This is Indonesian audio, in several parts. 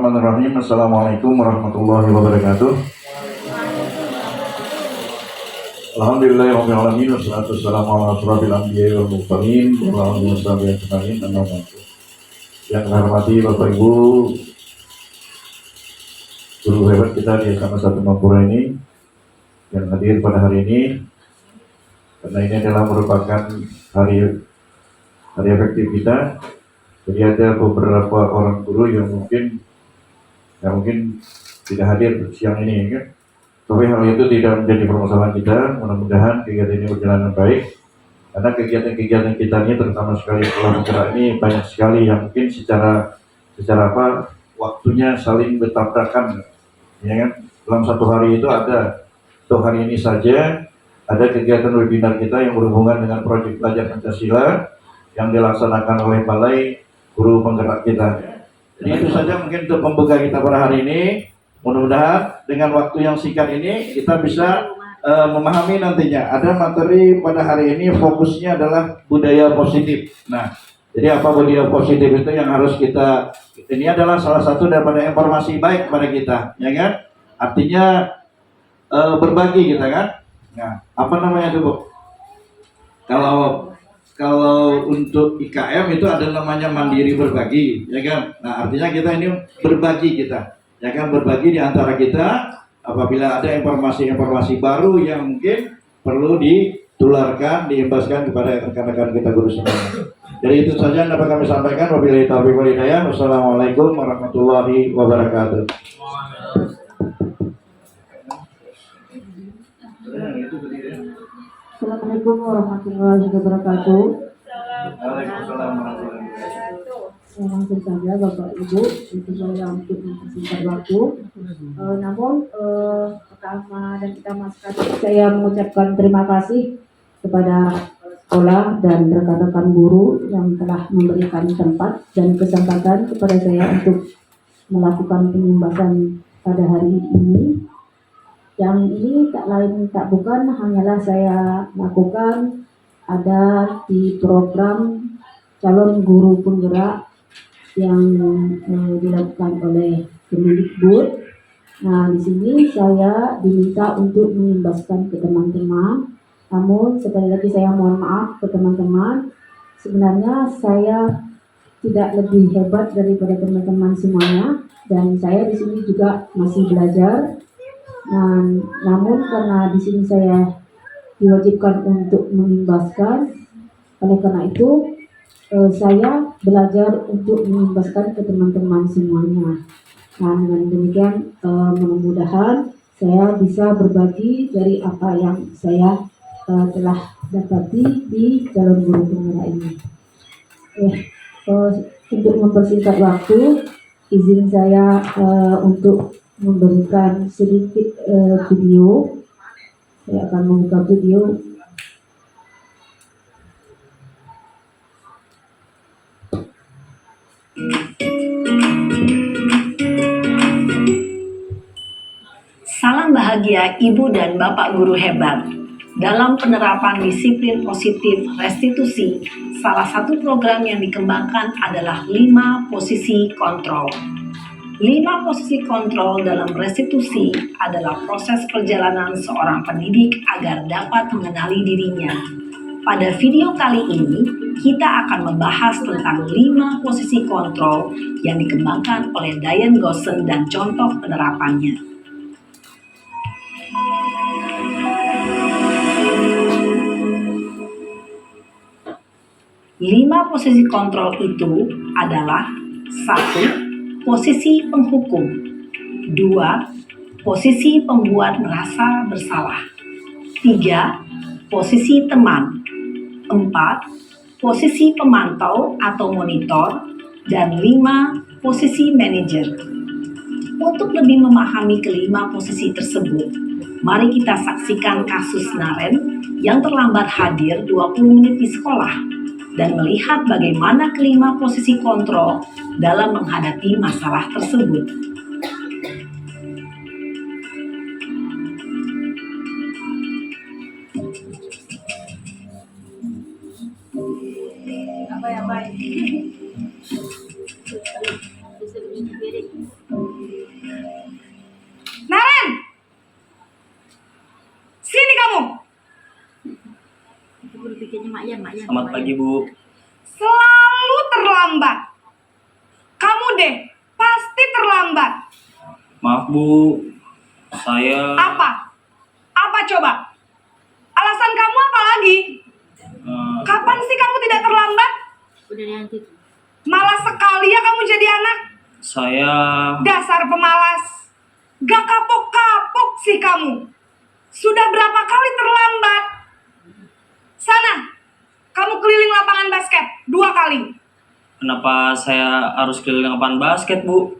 Bismillahirrahmanirrahim. Assalamualaikum warahmatullahi wabarakatuh. Alhamdulillahirabbil alamin wassalatu wassalamu ala asyrofil anbiya'i wal mursalin wa ala alihi washabihi ajmain. Yang saya hormati Bapak Ibu guru hebat kita di SMA 1 Mapura ini yang hadir pada hari ini, karena ini adalah merupakan hari efektif kita. Jadi ada beberapa orang guru yang mungkin tidak hadir siang ini, kan? Tapi hal itu tidak menjadi permasalahan kita. Mudah-mudahan kegiatan ini berjalan dengan baik, karena kegiatan kita ini, terutama sekali sekolah penggerak ini, banyak sekali yang mungkin secara waktunya saling bertabrakan, ya kan? Dalam satu hari itu ada, untuk hari ini saja ada kegiatan webinar kita yang berhubungan dengan proyek belajar Pancasila yang dilaksanakan oleh Balai Guru Penggerak kita. Jadi itu saja mungkin untuk pembuka kita pada hari ini. Mudah-mudahan dengan waktu yang singkat ini kita bisa memahami nantinya. Ada materi pada hari ini, fokusnya adalah budaya positif. Nah, jadi apa budaya positif itu yang harus kita, ini adalah salah satu daripada informasi baik pada kita, ya kan? Artinya berbagi kita, kan? Nah, apa namanya itu, Bu? Kalau untuk IKM itu ada namanya mandiri berbagi, ya kan? Nah, artinya kita ini berbagi kita, ya kan? Berbagi di antara kita apabila ada informasi-informasi baru yang mungkin perlu ditularkan, diimbaskan kepada rekan-rekan kita guru semua. Jadi itu saja yang dapat kami sampaikan. Wabillahi taufiq wal hidayah. Wassalamualaikum warahmatullahi wabarakatuh. Assalamualaikum warahmatullahi wabarakatuh. Waalaikumsalam warahmatullahi wabarakatuh. Langsung saja Bapak Ibu, itu saya untuk mempersingkat waktu. Namun pertama dan utama sekali saya mengucapkan terima kasih kepada sekolah dan rekan-rekan guru yang telah memberikan tempat dan kesempatan kepada saya untuk melakukan penyembasan pada hari ini. Yang ini tak lain tak bukan hanyalah saya lakukan ada di program calon guru penggerak yang dilakukan oleh Kemendikbud. Nah, di sini saya diminta untuk mengimbaskan ke teman-teman. Namun sekali lagi saya mohon maaf ke teman-teman. Sebenarnya saya tidak lebih hebat daripada teman-teman semuanya, dan saya di sini juga masih belajar. Nah, namun karena di sini saya diwajibkan untuk mengimbaskan, oleh karena itu saya belajar untuk mengimbaskan ke teman-teman semuanya. Nah, dengan demikian mudah-mudahan saya bisa berbagi dari apa yang saya telah dapati di calon guru penggerak ini. Untuk mempersingkat waktu, izin saya untuk memberikan sedikit video. Saya akan membuka video. Salam bahagia Ibu dan Bapak guru hebat. Dalam penerapan disiplin positif restitusi, salah satu program yang dikembangkan adalah 5 posisi kontrol. 5 posisi kontrol dalam restitusi adalah proses perjalanan seorang pendidik agar dapat mengenali dirinya. Pada video kali ini, kita akan membahas tentang 5 posisi kontrol yang dikembangkan oleh Diane Goosen dan contoh penerapannya. 5 posisi kontrol itu adalah: 1. Posisi penghukum. 2. Posisi pembuat merasa bersalah. 3. Posisi teman. 4. Posisi pemantau atau monitor. Dan 5. Posisi manajer. Untuk lebih memahami kelima posisi tersebut, mari kita saksikan kasus Naren yang terlambat hadir 20 menit di sekolah dan melihat bagaimana kelima posisi kontrol dalam menghadapi masalah tersebut. Selamat pagi, Bu. Selalu terlambat. Kamu deh, pasti terlambat. Maaf, Bu. Saya Apa? Apa coba? Alasan kamu apa lagi? eh, Kapan sih kamu tidak terlambat? Malas sekali ya kamu jadi anak. saya Dasar pemalas. Gak kapok-kapok sih kamu. Sudah berapa kali terlambat? Sana, kamu keliling lapangan basket 2 kali. kenapa saya harus keliling lapangan basket, Bu?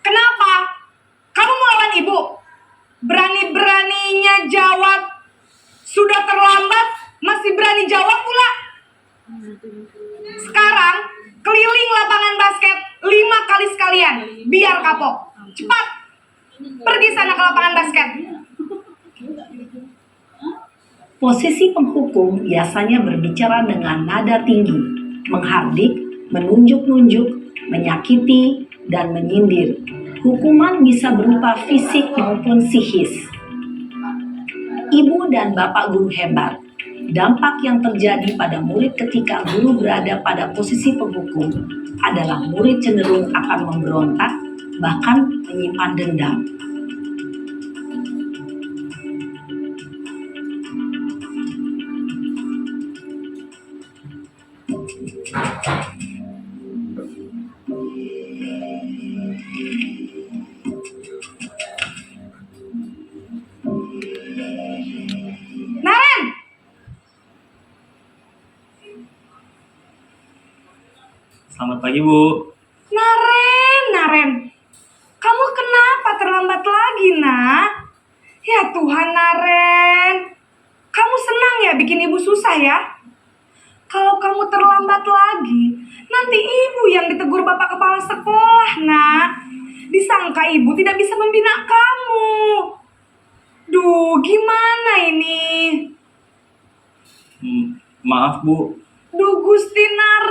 Kenapa? Kamu mau lawan ibu? Berani-beraninya jawab. Sudah terlambat, masih berani jawab pula. Sekarang, keliling lapangan basket 5 kali sekalian. Biar kapok. Cepat. Pergi sana ke lapangan basket. Posisi penghukum biasanya berbicara dengan nada tinggi, menghardik, menunjuk-nunjuk, menyakiti, dan menyindir. Hukuman bisa berupa fisik maupun psikis. Ibu dan bapak guru hebat. Dampak yang terjadi pada murid ketika guru berada pada posisi penghukum adalah murid cenderung akan memberontak, bahkan menyimpan dendam. Naren! Selamat pagi, Bu. Naren. Kamu kenapa terlambat lagi, nak? Ya Tuhan, Naren. Kamu senang ya bikin ibu susah ya? Kalau kamu terlambat lagi, nanti ibu yang ditegur bapak kepala sekolah, nak. Disangka ibu tidak bisa membina kamu. Duh, gimana ini? Maaf, Bu. Duh, Gusti Naren.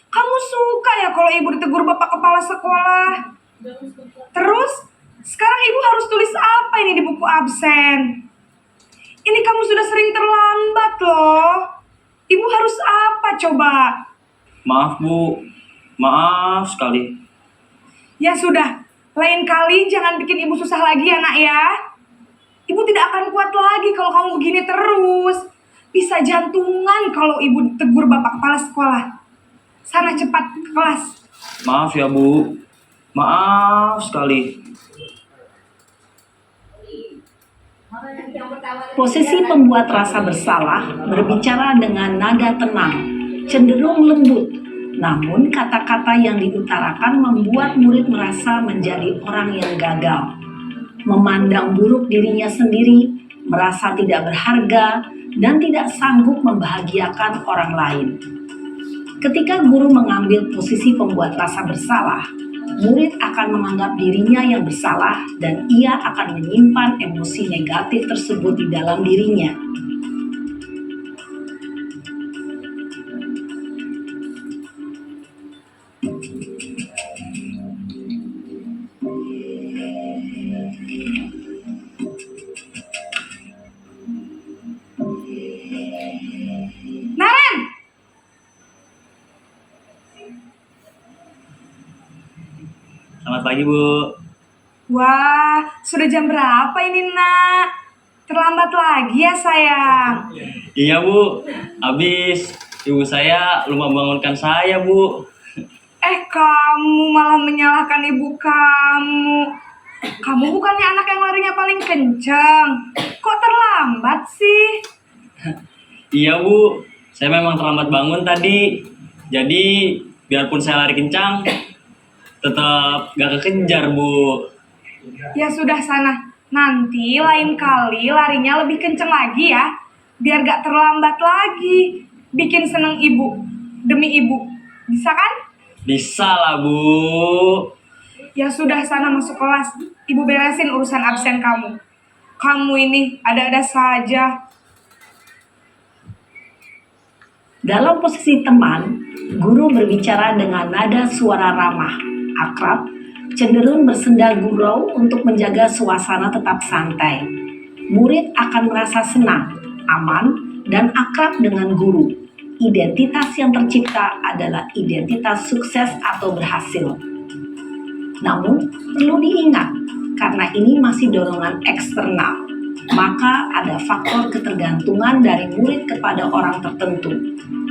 Kamu suka ya kalau ibu ditegur bapak kepala sekolah? Terus, sekarang ibu harus tulis apa ini di buku absen? Ini kamu sudah sering terlambat loh. Ibu harus apa coba? Maaf, Bu. Maaf sekali. Ya sudah, lain kali jangan bikin ibu susah lagi ya nak ya. Ibu tidak akan kuat lagi kalau kamu begini terus. Bisa jantungan kalau ibu tegur bapak kepala sekolah. Sana cepat ke kelas. Maaf ya, Bu. Maaf sekali. Posisi pembuat rasa bersalah berbicara dengan nada tenang, cenderung lembut. Namun kata-kata yang diutarakan membuat murid merasa menjadi orang yang gagal. Memandang buruk dirinya sendiri, merasa tidak berharga, dan tidak sanggup membahagiakan orang lain. Ketika guru mengambil posisi pembuat rasa bersalah, murid akan menganggap dirinya yang bersalah dan ia akan menyimpan emosi negatif tersebut di dalam dirinya. Naren! Selamat pagi, Bu. Wah, sudah jam berapa ini nak? Terlambat lagi ya sayang. Iya, Bu. Habis ibu saya lupa bangunkan saya, Bu. Kamu malah menyalahkan ibu kamu. Kamu bukannya anak yang larinya paling kencang. Kok terlambat sih? Iya, Bu. Saya memang terlambat bangun tadi. Jadi, biarpun saya lari kencang, tetap gak kekejar, Bu. Ya sudah sana. Nanti lain kali larinya lebih kencang lagi ya. Biar gak terlambat lagi. Bikin seneng ibu. Demi ibu. Bisa kan? Bisa lah, Bu. Ya sudah sana masuk kelas. Ibu beresin urusan absen kamu. Kamu ini ada-ada saja. Dalam posisi teman, guru berbicara dengan nada suara ramah, akrab, cenderung bersenda gurau untuk menjaga suasana tetap santai. Murid akan merasa senang, aman, dan akrab dengan guru. Identitas yang tercipta adalah identitas sukses atau berhasil. Namun, perlu diingat, karena ini masih dorongan eksternal, maka ada faktor ketergantungan dari murid kepada orang tertentu.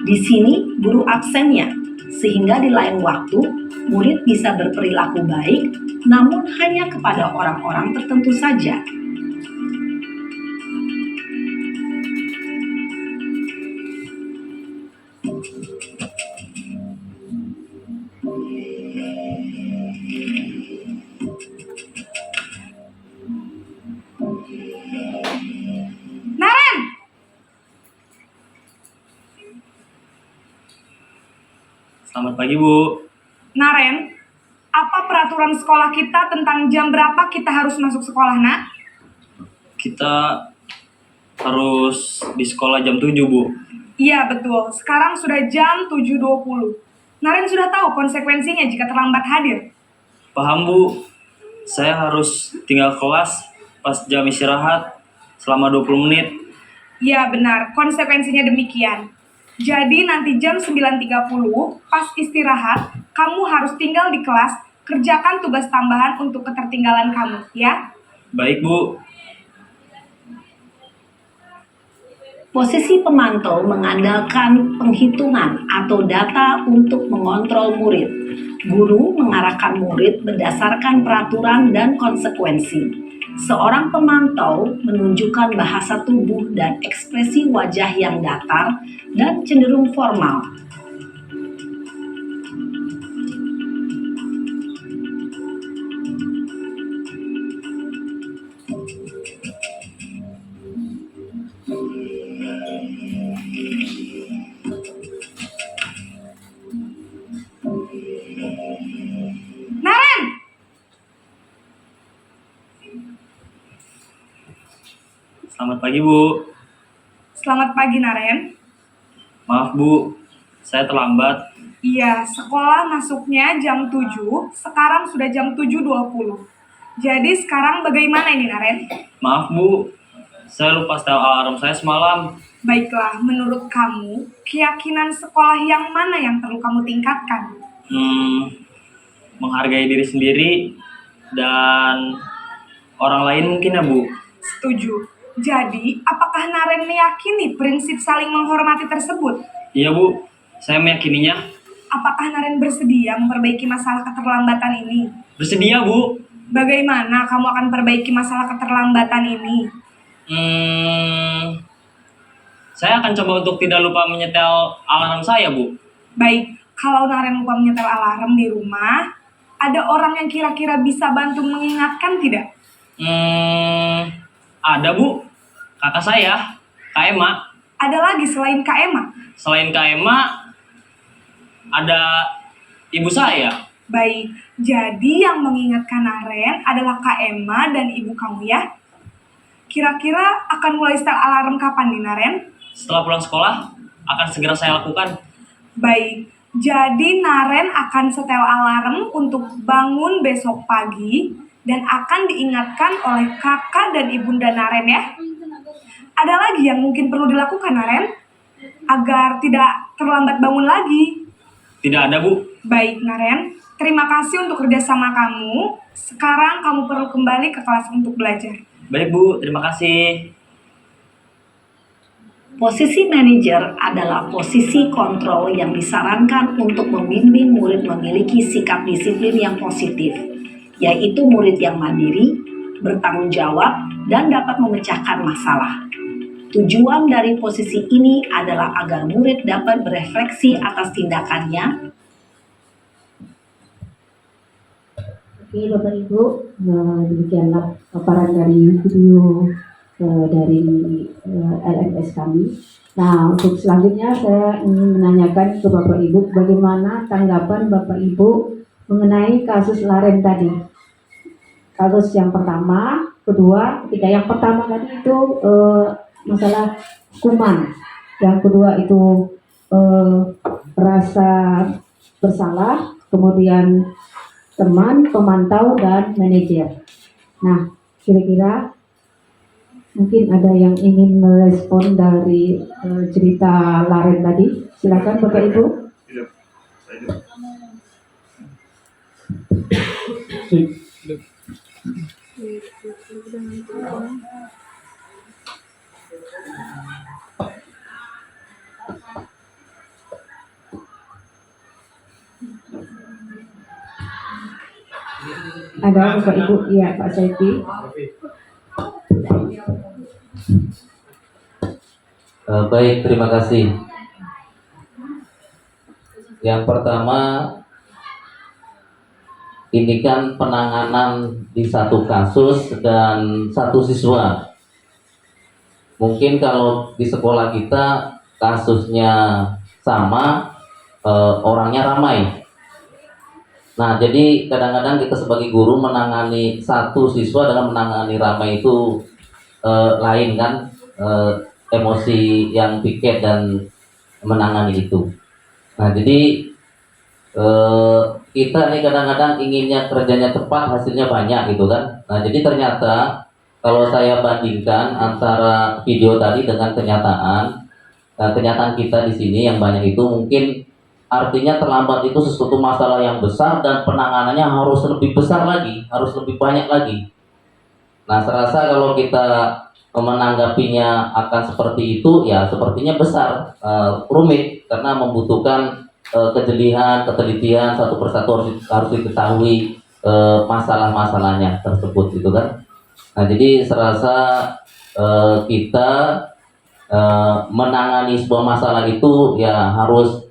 Di sini, guru absennya, sehingga di lain waktu, murid bisa berperilaku baik, namun hanya kepada orang-orang tertentu saja. Naren, Selamat pagi, Bu. Naren, apa peraturan sekolah kita tentang jam berapa kita harus masuk sekolah, nak? Kita harus di sekolah jam 7, Bu. Iya, betul. Sekarang sudah jam 7.20. Naren sudah tahu konsekuensinya jika terlambat hadir. Paham, Bu. Saya harus tinggal kelas pas jam istirahat selama 20 menit. Iya, benar. Konsekuensinya demikian. Jadi nanti jam 9.30, pas istirahat, kamu harus tinggal di kelas, kerjakan tugas tambahan untuk ketertinggalan kamu, ya? Baik, Bu. Posisi pemantau mengandalkan penghitungan atau data untuk mengontrol murid. Guru mengarahkan murid berdasarkan peraturan dan konsekuensi. Seorang pemantau menunjukkan bahasa tubuh dan ekspresi wajah yang datar dan cenderung formal. Naren! Selamat pagi, Bu. Selamat pagi, Naren. Maaf, Bu. Saya terlambat. Iya, sekolah masuknya jam 7, sekarang sudah jam 7.20. Jadi sekarang bagaimana ini, Naren? Maaf, Bu. Saya lupa setel alarm saya semalam. Baiklah, menurut kamu, keyakinan sekolah yang mana yang perlu kamu tingkatkan? Menghargai diri sendiri dan orang lain mungkin ya, Bu. Setuju. Jadi, apakah Naren meyakini prinsip saling menghormati tersebut? Iya, Bu. Saya meyakininya. Apakah Naren bersedia memperbaiki masalah keterlambatan ini? Bersedia, Bu. Bagaimana kamu akan perbaiki masalah keterlambatan ini? Saya akan coba untuk tidak lupa menyetel alarm saya, Bu. Baik, kalau Naren lupa menyetel alarm di rumah, ada orang yang kira-kira bisa bantu mengingatkan tidak? Ada, Bu. Kakak saya, Kak Emma. Ada lagi selain Kak Emma? Selain Kak Emma, ada ibu saya. Baik, jadi yang mengingatkan Naren adalah Kak Emma dan ibu kamu ya? Kira-kira akan mulai setel alarm kapan nih, Naren? Setelah pulang sekolah, akan segera saya lakukan. Baik, jadi Naren akan setel alarm untuk bangun besok pagi dan akan diingatkan oleh kakak dan ibunda Naren ya. Ada lagi yang mungkin perlu dilakukan, Naren? Agar tidak terlambat bangun lagi. Tidak ada, Bu. Baik, Naren. Terima kasih untuk kerjasama kamu. Sekarang kamu perlu kembali ke kelas untuk belajar. Baik, Bu. Terima kasih. Posisi manajer adalah posisi kontrol yang disarankan untuk membimbing murid memiliki sikap disiplin yang positif, yaitu murid yang mandiri, bertanggung jawab, dan dapat memecahkan masalah. Tujuan dari posisi ini adalah agar murid dapat berefleksi atas tindakannya. Oke, Bapak Ibu, demikianlah paparan dari video dari LMS kami. Nah, untuk selanjutnya saya ingin menanyakan ke Bapak Ibu bagaimana tanggapan Bapak Ibu mengenai kasus Laren tadi. Kasus yang pertama, kedua, ketika yang pertama tadi itu masalah hukuman, yang kedua itu rasa bersalah, kemudian teman, pemantau, dan manajer. Nah, kira-kira Mungkin ada yang ingin merespon dari cerita Laren tadi. Silakan Bapak Ibu. Ada Bapak Ibu? Iya, Pak Saifi. Baik, terima kasih. Yang pertama, ini kan penanganan di satu kasus dan satu siswa. Mungkin kalau di sekolah kita kasusnya sama, orangnya ramai. Nah, jadi kadang-kadang kita sebagai guru menangani satu siswa dengan menangani ramai itu lain kan, emosi yang piket dan menangani itu. Nah, jadi kita nih kadang-kadang inginnya kerjanya cepat, hasilnya banyak gitu kan. Nah, jadi ternyata kalau saya bandingkan antara video tadi dengan kenyataan kita di sini yang banyak itu mungkin artinya terlambat itu sesuatu masalah yang besar dan penanganannya harus lebih besar lagi, harus lebih banyak lagi. Nah, serasa kalau kita menanggapinya akan seperti itu, ya sepertinya besar, rumit karena membutuhkan kejelian, ketelitian satu persatu harus diketahui masalah-masalahnya tersebut gitu kan. Nah, jadi serasa kita menangani sebuah masalah itu ya harus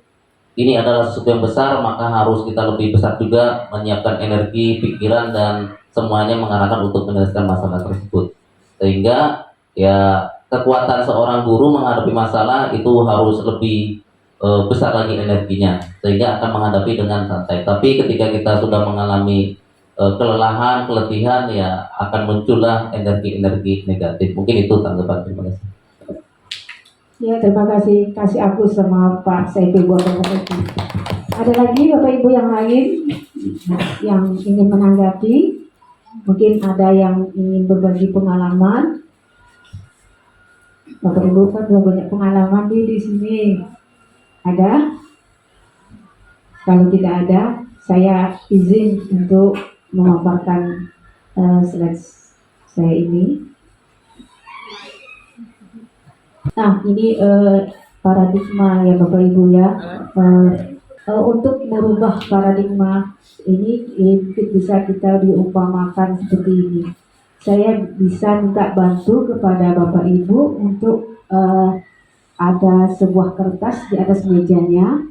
ini adalah sesuatu yang besar, maka harus kita lebih besar juga menyiapkan energi, pikiran dan semuanya mengarahkan untuk menyelesaikan masalah tersebut. Sehingga ya kekuatan seorang guru menghadapi masalah itu harus lebih besar lagi energinya sehingga akan menghadapi dengan santai. Tapi ketika kita sudah mengalami kelelahan, keletihan, ya akan muncullah energi-energi negatif. Mungkin itu tanggapan. Terima kasih. Ya, terima kasih. Kasih aku sama Pak Saifi buat komentar. Ada lagi Bapak Ibu yang lain yang ingin menanggapi? Mungkin ada yang ingin berbagi pengalaman. Bapak Ibu kan sudah banyak pengalaman di sini. Ada? Kalau tidak ada, saya izin untuk memaparkan slide saya ini. Nah, ini paradigma ya Bapak Ibu ya. Untuk merubah paradigma ini bisa kita diumpamakan seperti ini. Saya bisa minta bantu kepada Bapak Ibu untuk ada sebuah kertas di atas mejanya,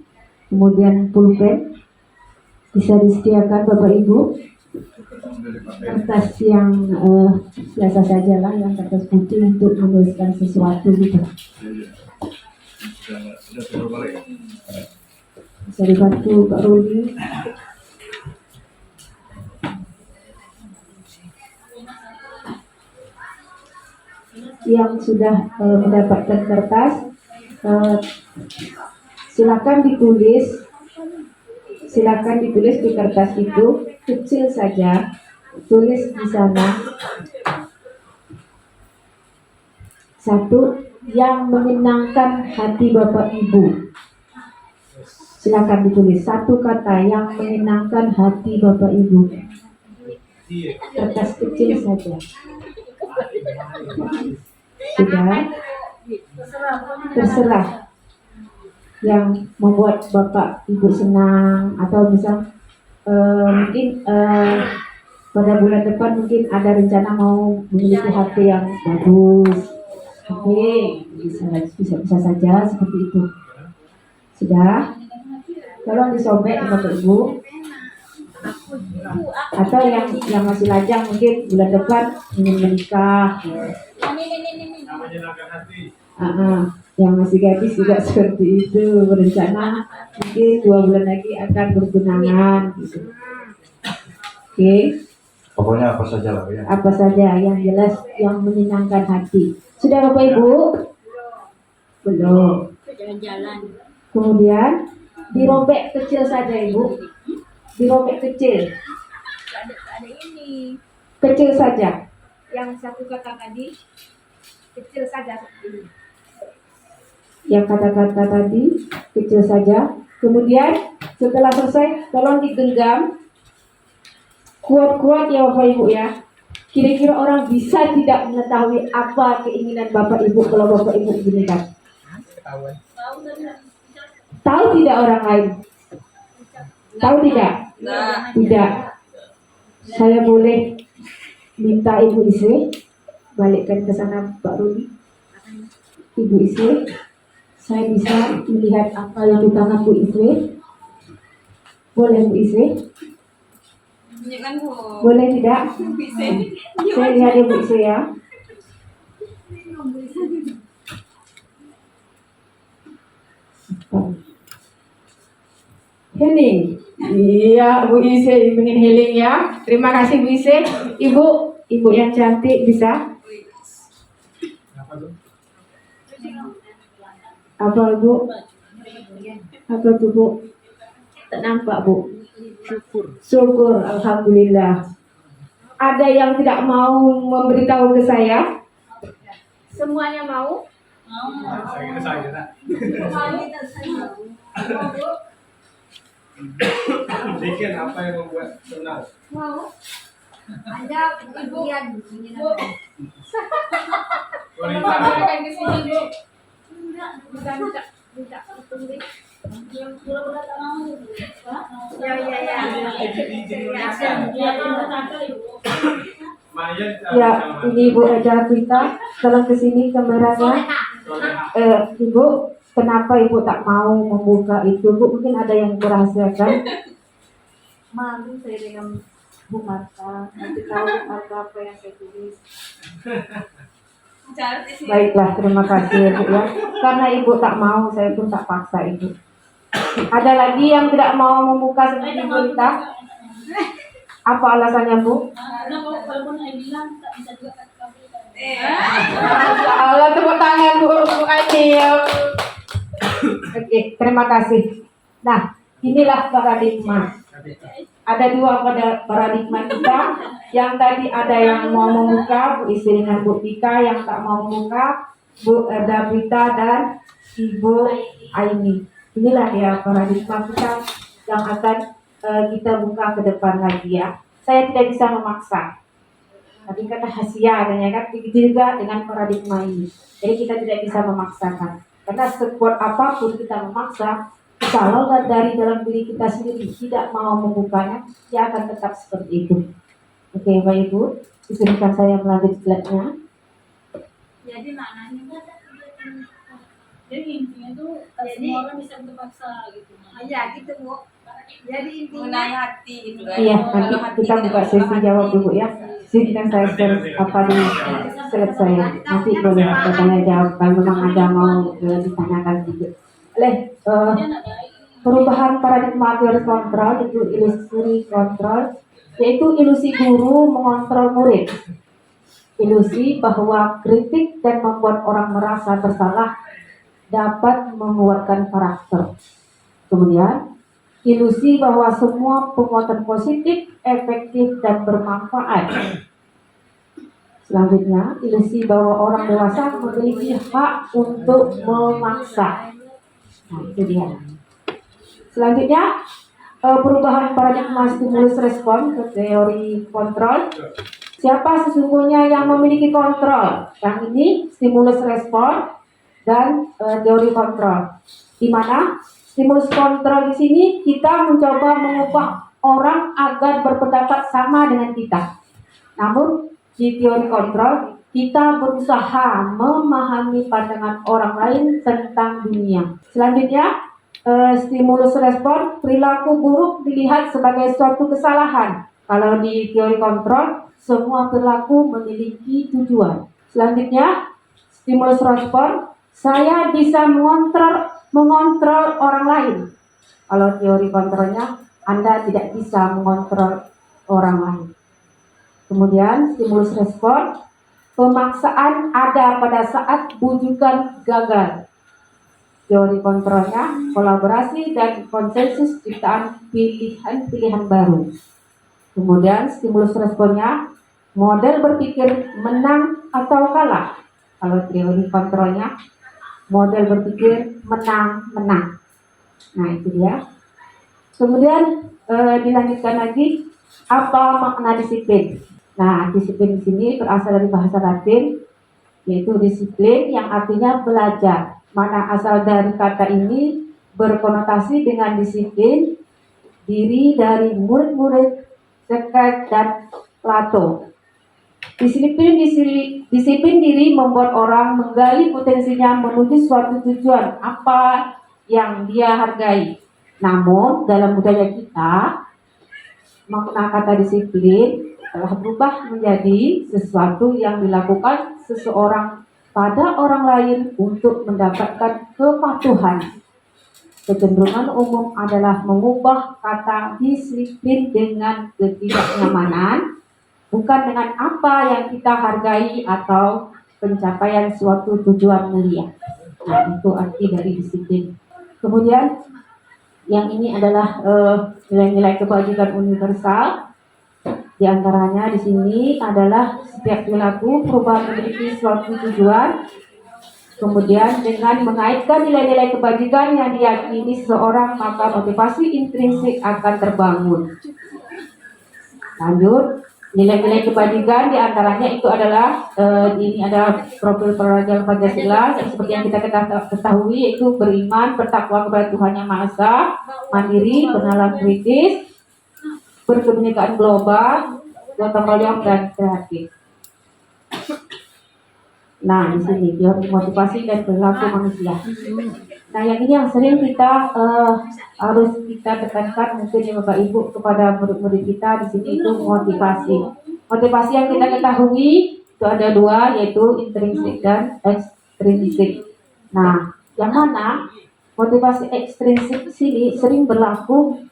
kemudian pulpen bisa disediakan Bapak Ibu. Kertas yang biasa saja lah, yang kertas putih untuk menuliskan sesuatu gitu. Bisa dibantu Pak Rudi. Yang sudah mendapatkan kertas, silakan ditulis di kertas itu, kecil saja, tulis di sana satu yang menyenangkan hati Bapak Ibu. Silakan ditulis satu kata yang menyenangkan hati Bapak Ibu. Kertas kecil saja. Sudah? Terserah yang membuat Bapak Ibu senang, atau misal mungkin pada bulan depan mungkin ada rencana mau memiliki HP yang bagus. Oke, bisa saja seperti itu. Sudah? Tolong disobek Bapak Ibu. Atau yang masih lajang mungkin bulan depan ingin menikah. Yang masih gadis juga seperti itu, berencana mungkin 2 bulan lagi akan bertunangan gitu. Oke. Pokoknya apa saja lah ya. Apa saja yang jelas yang menyenangkan hati. Sudah Bapak Ibu? Belum. Kemudian dirobek kecil saja Ibu. Dirobek kecil. Kecil saja. Yang satu kata tadi kecil saja seperti ini. Yang kata-kata tadi kecil saja. Kemudian setelah selesai, tolong digenggam kuat-kuat ya Bapak Ibu ya. Kira-kira orang bisa tidak mengetahui apa keinginan Bapak Ibu kalau Bapak Ibu beginikan? Tahu tidak orang lain? Tahu tidak? Tidak. Saya boleh minta Ibu Isri balikkan ke sana Pak Rudi. Ibu Isri, saya bisa melihat apa yang di tangan Bu Isri? Boleh Bu Isri? Boleh tidak? Saya lihat ya Bu Isri ya. Healing. Iya, Bu Isri ingin healing ya. Terima kasih Bu Isri. Ibu yang cantik bisa. Apa Bu? Apa tuh Bu? Tak nampak Bu. Syukur, alhamdulillah. Ada yang tidak mau memberitahu ke saya? Semuanya mau? Bikin apa yang membuat senang? Mau. Ada bagian Wanita. ke sini Bu. Enggak. Ya, ini Ibu Eda Prita, tolong ke sini kameranya. Ibu, kenapa Ibu tak mau membuka itu? Bu, mungkin ada yang dirahasiakan. Malu saya dengan Bu Marta, nanti tahu apa yang saya tulis. Baiklah, terima kasih Bu ya. Karena Ibu tak mau, saya pun tak paksa Ibu. Ada lagi yang tidak mau membuka seperti Ibu Rita? Apa alasannya Bu? Allah, tepuk tangan Bu Ani. Oke, terima kasih. Nah, inilah paradigma. Ada dua pada paradigma kita. Yang tadi ada yang mau membuka, Bu Isri dengan Bu Tika. Yang tak mau membuka, Bu Eda Prita dan Ibu Aini. Inilah ya paradigma kita yang akan kita buka ke depan lagi ya. Saya tidak bisa memaksa. Tapi kan rahasia adanya kan begitu juga dengan paradigma ini. Jadi kita tidak bisa memaksakan. Karena sekuat apapun kita memaksa, kalau dari dalam diri kita sendiri tidak mau membukanya, dia akan tetap seperti itu. Oke, Bapak Ibu, izinkan saya melanjut slide-nya. Jadi maknanya kan jadi intinya tuh semua orang bisa terpaksa gitu. Iya gitu Bu. Jadi intinya hati gitu kan. Iya, nanti kita buka sesi jawab dulu ya. Izinkan saya apa di slide saya. Nanti boleh bertanya jawab kalau memang ada mau ditanyakan juga. Perubahan paradigma teori kontrol itu ilusi kontrol, yaitu ilusi guru mengontrol murid. Ilusi bahwa kritik dan membuat orang merasa bersalah dapat menguatkan karakter. Kemudian, ilusi bahwa semua penguatan positif, efektif, dan bermanfaat. Selanjutnya, ilusi bahwa orang dewasa memiliki hak untuk memaksa. Nah, itu dia. Selanjutnya, perubahan paradigma stimulus respon ke teori kontrol. Siapa sesungguhnya yang memiliki kontrol? Yang ini stimulus respon dan teori kontrol. Di mana stimulus kontrol di sini kita mencoba mengubah orang agar berpendapat sama dengan kita. Namun di teori kontrol kita berusaha memahami pandangan orang lain tentang dunia. Selanjutnya stimulus respon, perilaku buruk dilihat sebagai suatu kesalahan. Kalau di teori kontrol semua perilaku memiliki tujuan. Selanjutnya stimulus respon, saya bisa mengontrol orang lain. Kalau teori kontrolnya, Anda tidak bisa mengontrol orang lain. Kemudian stimulus respon, pemaksaan ada pada saat bujukan gagal. Teori kontrolnya, kolaborasi dan konsensus ciptaan pilihan-pilihan baru. Kemudian stimulus responnya, model berpikir menang atau kalah. kalau teori kontrolnya model berpikir menang-menang. Nah itu dia. Kemudian dilanjutkan lagi, apa makna disiplin? Nah, disiplin di sini berasal dari bahasa Latin, yaitu disiplin yang artinya belajar. Mana asal dari kata ini berkonotasi dengan disiplin diri dari murid-murid Descartes dan Plato. Disiplin diri membuat orang menggali potensinya menuju suatu tujuan apa yang dia hargai. Namun dalam budaya kita, makna kata disiplin telah berubah menjadi sesuatu yang dilakukan seseorang pada orang lain untuk mendapatkan kepatuhan. Kecenderungan umum adalah mengubah kata disiplin dengan ketidaknyamanan, bukan dengan apa yang kita hargai atau pencapaian suatu tujuan mulia. Nah, itu arti dari disiplin. Kemudian yang ini adalah nilai-nilai kebajikan universal. Di antaranya di sini adalah setiap perilaku perubahan memiliki suatu tujuan. Kemudian dengan mengaitkan nilai-nilai kebajikan yang diyakini seseorang, maka motivasi intrinsik akan terbangun. Lanjut, nilai-nilai kebajikan diantaranya itu adalah ini adalah profil peradaban Pancasila yang seperti yang kita ketahui, yaitu beriman, bertakwa kepada Tuhan Yang Maha Esa, mandiri, bernalar kritis, berkebinekaan global, gotong royong dan kreatif. Nah, di sini teori motivasi dan perilaku manusia. Nah, yang ini yang sering kita harus kita tekankan mungkin ya Bapak Ibu kepada murid-murid kita di sini itu motivasi. Motivasi yang kita ketahui itu ada dua, yaitu intrinsik dan ekstrinsik. Nah, yang mana motivasi ekstrinsik sini sering berlaku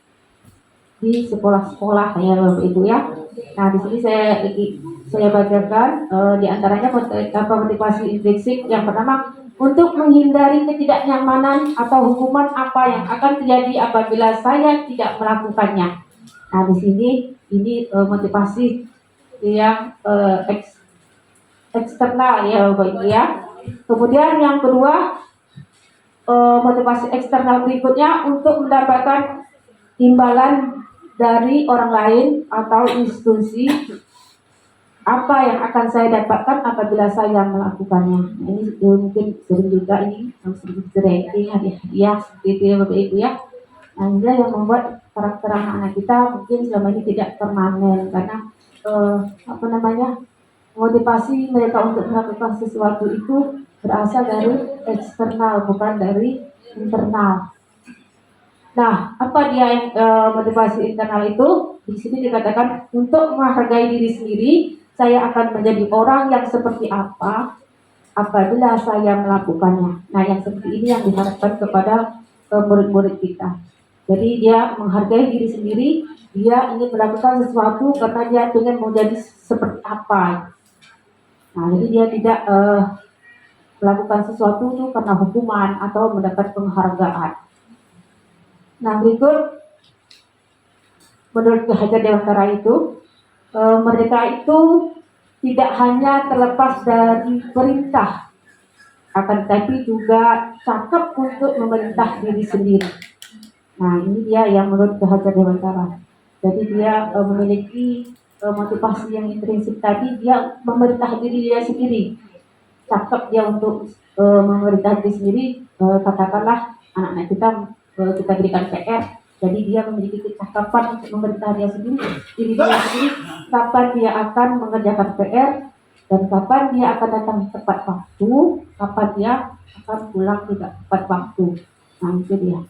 di sekolah-sekolah ya Bapak Ibu ya. Nah, di sini saya bacakan di antaranya motivasi intrinsik. Yang pertama, untuk menghindari ketidaknyamanan atau hukuman apa yang akan terjadi apabila saya tidak melakukannya. Nah, di sini ini motivasi yang eksternal ya Bapak Ibu ya. Kemudian yang kedua, motivasi eksternal berikutnya untuk mendapatkan imbalan dari orang lain atau institusi apa yang akan saya dapatkan apabila saya melakukannya. Nah, ini mungkin sering juga ini sedikit ranking hadiah seperti itu ya Bapak Ibu ya. Nah, inilah yang membuat karakter anak-anak kita mungkin selama ini tidak permanen karena motivasi mereka untuk melakukan sesuatu itu berasal dari eksternal bukan dari internal. Nah, apa dia motivasi internal itu? Di sini dikatakan untuk menghargai diri sendiri, saya akan menjadi orang yang seperti apa apabila saya melakukannya. Nah, yang seperti ini yang diharapkan kepada murid-murid kita. Jadi dia menghargai diri sendiri, dia ingin melakukan sesuatu karena dia ingin menjadi seperti apa. Nah, jadi dia tidak melakukan sesuatu itu karena hukuman atau mendapat penghargaan. Nah, berikut menurut Ki Hajar Dewantara itu mereka itu tidak hanya terlepas dari perintah, akan tetapi juga cakap untuk memerintah diri sendiri. Nah, ini dia yang menurut Ki Hajar Dewantara. Jadi dia memiliki motivasi yang intrinsik tadi, dia memerintah diri dia sendiri. Cakap dia untuk memerintah diri sendiri, katakanlah anak-anak kita berikan PR, jadi dia memiliki kecakapan untuk memerintah dia sendiri, diri dia sendiri, kapan dia akan mengerjakan PR dan kapan dia akan datang tepat waktu, kapan dia akan pulang tidak tepat waktu. Nah, itu dia.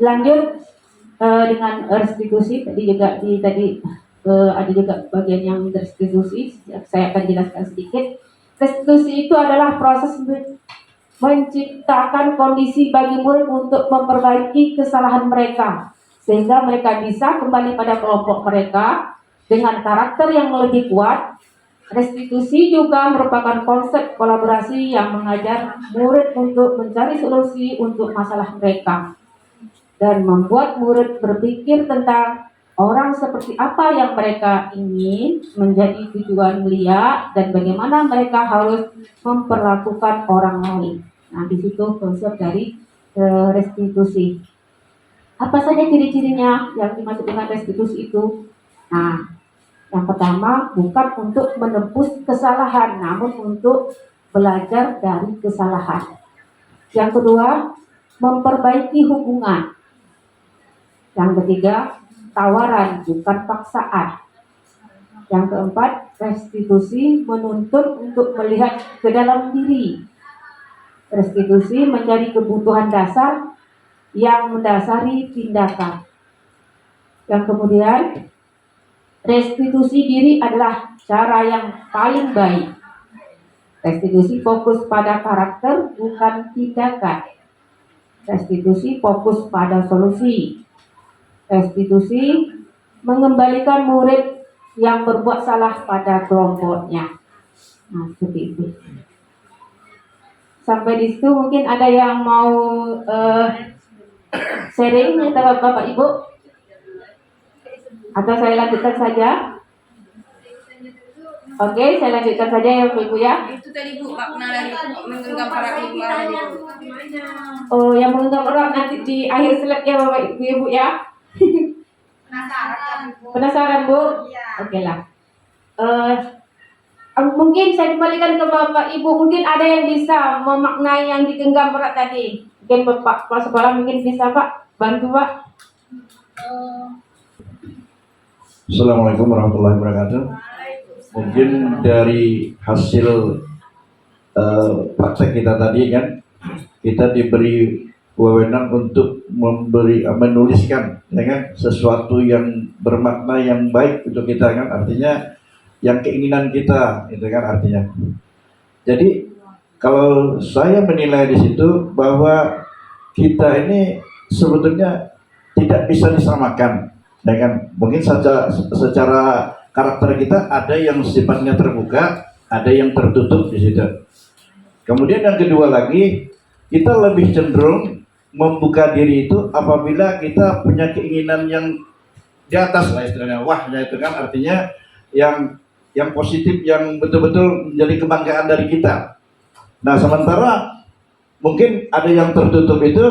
Lanjut dengan restitusi. Tadi ada juga bagian yang restitusi, saya akan jelaskan sedikit. Restitusi itu adalah proses menciptakan kondisi bagi murid untuk memperbaiki kesalahan mereka sehingga mereka bisa kembali pada kelompok mereka dengan karakter yang lebih kuat. Restitusi juga merupakan konsep kolaborasi yang mengajar murid untuk mencari solusi untuk masalah mereka dan membuat murid berpikir tentang orang seperti apa yang mereka ingin menjadi tujuan mulia dan bagaimana mereka harus memperlakukan orang lain. Nah, di situ konsep dari restitusi. Apa saja ciri-cirinya yang dimaksud dengan restitusi itu? Nah, yang pertama bukan untuk menebus kesalahan, namun untuk belajar dari kesalahan. Yang kedua, memperbaiki hubungan. Yang ketiga, tawaran bukan paksaan. Yang keempat, restitusi menuntut untuk melihat ke dalam diri. Restitusi menjadi kebutuhan dasar yang mendasari tindakan. Yang kemudian, restitusi diri adalah cara yang paling baik. Restitusi fokus pada karakter bukan tindakan. Restitusi fokus pada solusi. Restitusi mengembalikan murid yang berbuat salah pada kelompoknya. Nah, seperti itu. Sampai di situ mungkin ada yang mau sharing antara Bapak Ibu? Atau saya lanjutkan saja? Oke, saya lanjutkan saja ya Bapak Ibu ya. Itu tadi Bu, makna dari menggenggam para ibu itu. Oh, yang menggenggam orang nanti di akhir slide ya Bapak Ibu ya. Penasaran Bu? Penasaran Bu? Iya. Oke lah. Mungkin saya kembalikan ke Bapak Ibu. Mungkin ada yang bisa memaknai yang digenggam erat tadi. Mungkin Bapak Kepala Sekolah mungkin bisa Pak bantu Pak. Assalamualaikum warahmatullahi wabarakatuh. Mungkin dari hasil praktek kita tadi kan, kita diberi wewenang untuk menuliskan ya kan, sesuatu yang bermakna yang baik untuk kita kan, artinya yang keinginan kita itu kan artinya. Jadi kalau saya menilai di situ bahwa kita ini sebetulnya tidak bisa disamakan ya kan, mungkin saja secara karakter kita ada yang sifatnya terbuka, ada yang tertutup di situ. Kemudian yang kedua lagi, kita lebih cenderung membuka diri itu apabila kita punya keinginan yang di atas lah istilahnya, wahnya itu kan artinya yang positif, yang betul-betul menjadi kebanggaan dari kita. Nah, sementara mungkin ada yang tertutup itu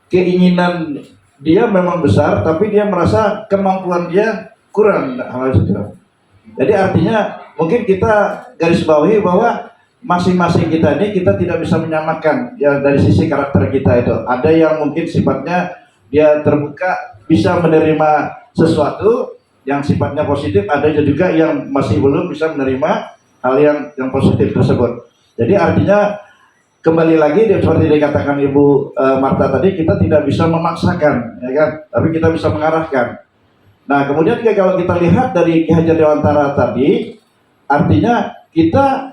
keinginan dia memang besar, tapi dia merasa kemampuan dia kurang. Jadi artinya mungkin kita garis bawahi bahwa masing-masing kita ini kita tidak bisa menyamakan ya dari sisi karakter kita itu. Ada yang mungkin sifatnya dia terbuka, bisa menerima sesuatu yang sifatnya positif, ada juga yang masih belum bisa menerima hal yang positif tersebut. Jadi artinya kembali lagi seperti dikatakan Ibu Marta tadi, kita tidak bisa memaksakan ya kan, tapi kita bisa mengarahkan. Nah, kemudian kalau kita lihat dari Ki Hajar Dewantara tadi, artinya kita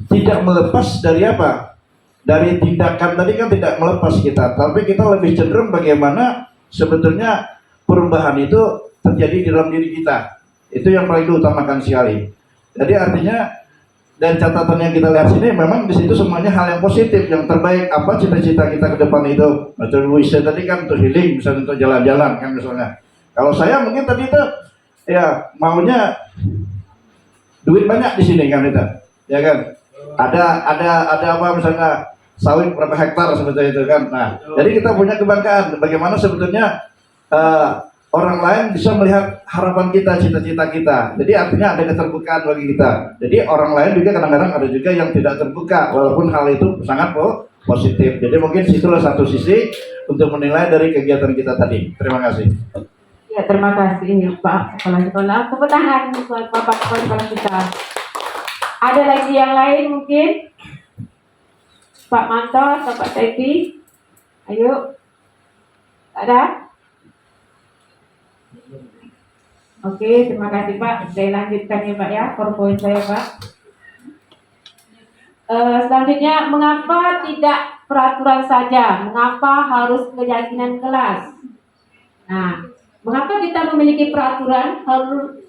tidak melepas dari apa? Dari tindakan tadi kan tidak melepas kita, tapi kita lebih cenderung bagaimana sebetulnya perubahan itu terjadi di dalam diri kita. Itu yang paling diutamakan sekali. Jadi artinya dan catatan yang kita lihat sini memang di situ semuanya hal yang positif, yang terbaik. Apa cita-cita kita ke depan itu? Macam Luisa tadi kan untuk healing, misalnya untuk jalan-jalan kan misalnya. Kalau saya mungkin tadi itu ya maunya duit banyak di sini kan itu, ya kan? Ada apa misalnya sawit berapa hektar seperti itu kan. Nah, jadi kita punya kebanggaan bagaimana sebetulnya orang lain bisa melihat harapan kita, cita-cita kita. Jadi artinya ada keterbukaan bagi kita. Jadi orang lain juga kadang-kadang ada juga yang tidak terbuka, walaupun hal itu sangat positif. Jadi mungkin situlah satu sisi untuk menilai dari kegiatan kita tadi. Terima kasih. Ya, terima kasih Pak Kepala Sekolah. Tepuk tangan buat Bapak Kepala Sekolah kita. Ada lagi yang lain mungkin? Pak Manto atau Pak Teti? Ayo. Ada? Oke, terima kasih Pak. Saya lanjutkan ya Pak ya, PowerPoint saya Pak. Selanjutnya, mengapa tidak peraturan saja? Mengapa harus keyakinan kelas? Nah, mengapa kita memiliki peraturan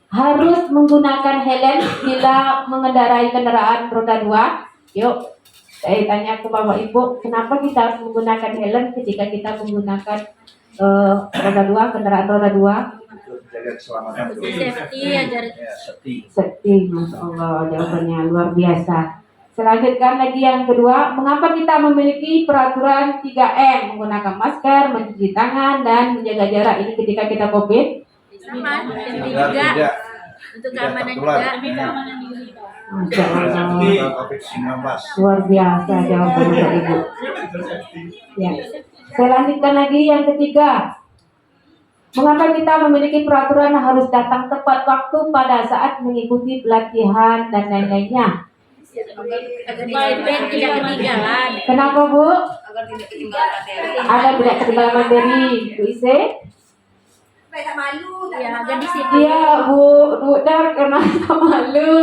harus menggunakan helm bila mengendarai kendaraan roda 2? Yuk, saya tanya ke Bapak Ibu, kenapa kita harus menggunakan helm ketika kita menggunakan roda 2, kendaraan roda 2. Jaga keselamatan. Safety agar Ya, safety. Safety, Masya Allah, jawabannya luar biasa. Selanjutkan lagi yang kedua, mengapa kita memiliki peraturan 3M, menggunakan masker, mencuci tangan, dan menjaga jarak ini ketika kita COVID? sama safety Agar juga tidak untuk tidak keamanan tertular. juga. Lebih keamanan diri. Masya Allah, COVID-19. luar biasa jawabannya Bapak Ibu. Ya. Saya lanjutkan lagi yang ketiga. Mengapa kita memiliki peraturan harus datang tepat waktu pada saat mengikuti pelatihan dan lain-lainnya? Agar tidak ketinggalan. Kenapa Bu? Agar tidak ketinggalan materi. Agar tidak ketinggalan materi. Bu Ise? Supaya tak malu. Ya, agar disiplin. Iya Bu Dar karena malu.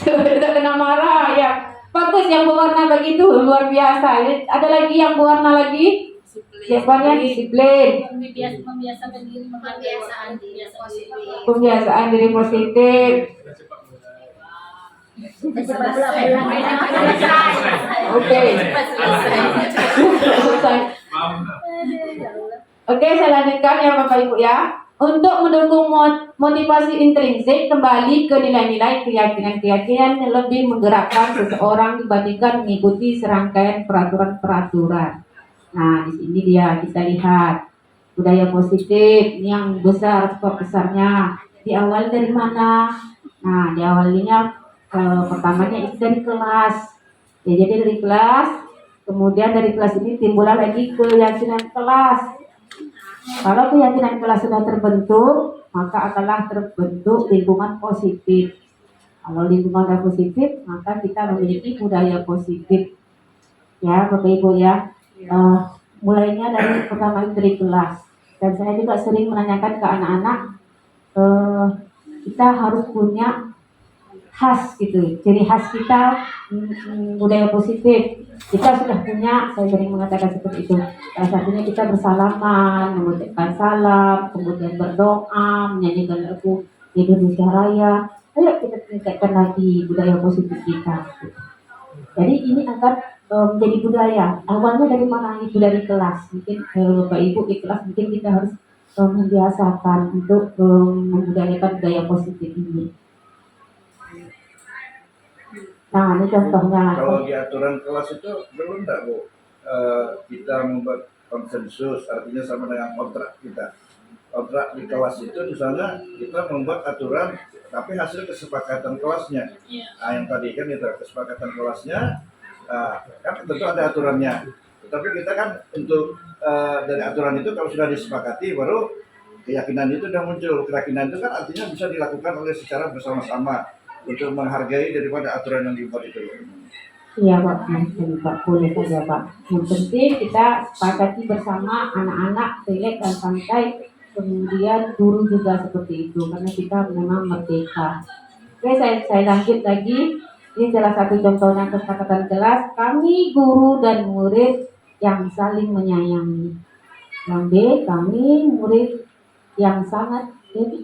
Tidak kena marah ya. Bagus yang berwarna begitu, luar biasa. Ada lagi yang berwarna lagi? Jawabannya disiplin. Membiasakan diri membiasaan diri positif. Pembiasaan diri positif. Oke. Selesai. Oke, saya lanjutkan ya Bapak Ibu ya. Untuk mendukung motivasi intrinsik kembali ke nilai-nilai keyakinan-keyakinan yang lebih menggerakkan seseorang dibandingkan mengikuti serangkaian peraturan-peraturan. Nah, di sini dia kita lihat budaya positif ini yang besar, sebab besarnya diawali dari mana? Nah, diawalinya pertamanya itu dari kelas. Ya, jadi dari kelas, kemudian dari kelas ini timbullah lagi keyakinan kelas. Kalau keyakinan kelas sudah terbentuk, maka akanlah terbentuk lingkungan positif. Kalau lingkungan sudah positif, maka kita memiliki budaya positif. Ya, Bapak Ibu ya. Mulainya dari pertama dari kelas. Dan saya juga sering menanyakan ke anak-anak, kita harus punya khas gitu, ciri khas kita budaya positif. Kita sudah punya, saya sering mengatakan seperti itu. Salah satunya kita bersalaman, mengucapkan salam, kemudian berdoa, menyanyikan lagu Indonesia Raya. Ayo kita tingkatkan lagi budaya positif kita. Jadi ini akan menjadi budaya. Awalnya dari mana? Itu dari kelas. Mungkin Bapak Ibu di kelas mungkin kita harus membiasakan untuk membudayakan budaya positif ini. Nah, ini contohnya. Kalau di aturan kelas itu belum enggak Bu? Kita membuat konsensus, artinya sama dengan kontrak kita. Kontrak di kelas itu misalnya kita membuat aturan, tapi hasil kesepakatan kelasnya. Nah, yang tadi kan itu kesepakatan kelasnya, kan tentu ada aturannya. Tapi kita kan untuk dari aturan itu kalau sudah disepakati baru keyakinan itu sudah muncul. Keyakinan itu kan artinya bisa dilakukan oleh secara bersama-sama untuk menghargai daripada aturan yang dibuat itu. Iya Pak, Pak boleh saja Pak. Yang penting kita sepakati bersama anak-anak, relax dan santai. Kemudian guru juga seperti itu, karena kita memang merdeka. Oke, saya lanjut lagi. Ini salah satu contohnya kesepakatan kelas. Kami guru dan murid yang saling menyayangi. Yang B, kami murid yang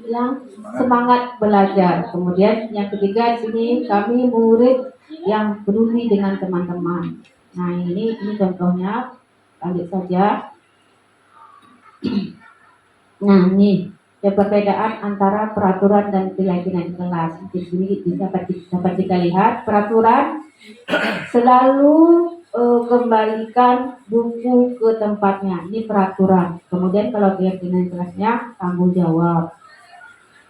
yang semangat belajar. Kemudian yang ketiga di sini kami murid yang peduli dengan teman-teman. Nah ini contohnya, lanjut saja. Nah ini perbedaan antara peraturan dan keyakinan kelas. Di sini dapat kita lihat peraturan selalu kembalikan buku ke tempatnya. Ini peraturan. Kemudian kalau keyakinan kelasnya tanggung jawab.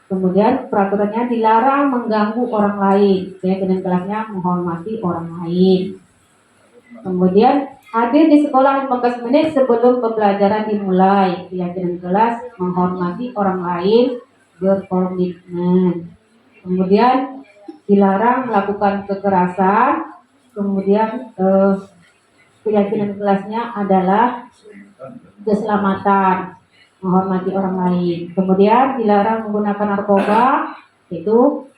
Kemudian peraturannya dilarang mengganggu orang lain. Keyakinan kelasnya menghormati orang lain. Kemudian hadir di sekolah 15 menit sebelum pembelajaran dimulai. Keyakinan kelas menghormati orang lain, berkomitmen. Kemudian dilarang melakukan kekerasan. Kemudian keyakinan kelasnya adalah keselamatan, menghormati orang lain. Kemudian dilarang menggunakan narkoba, itu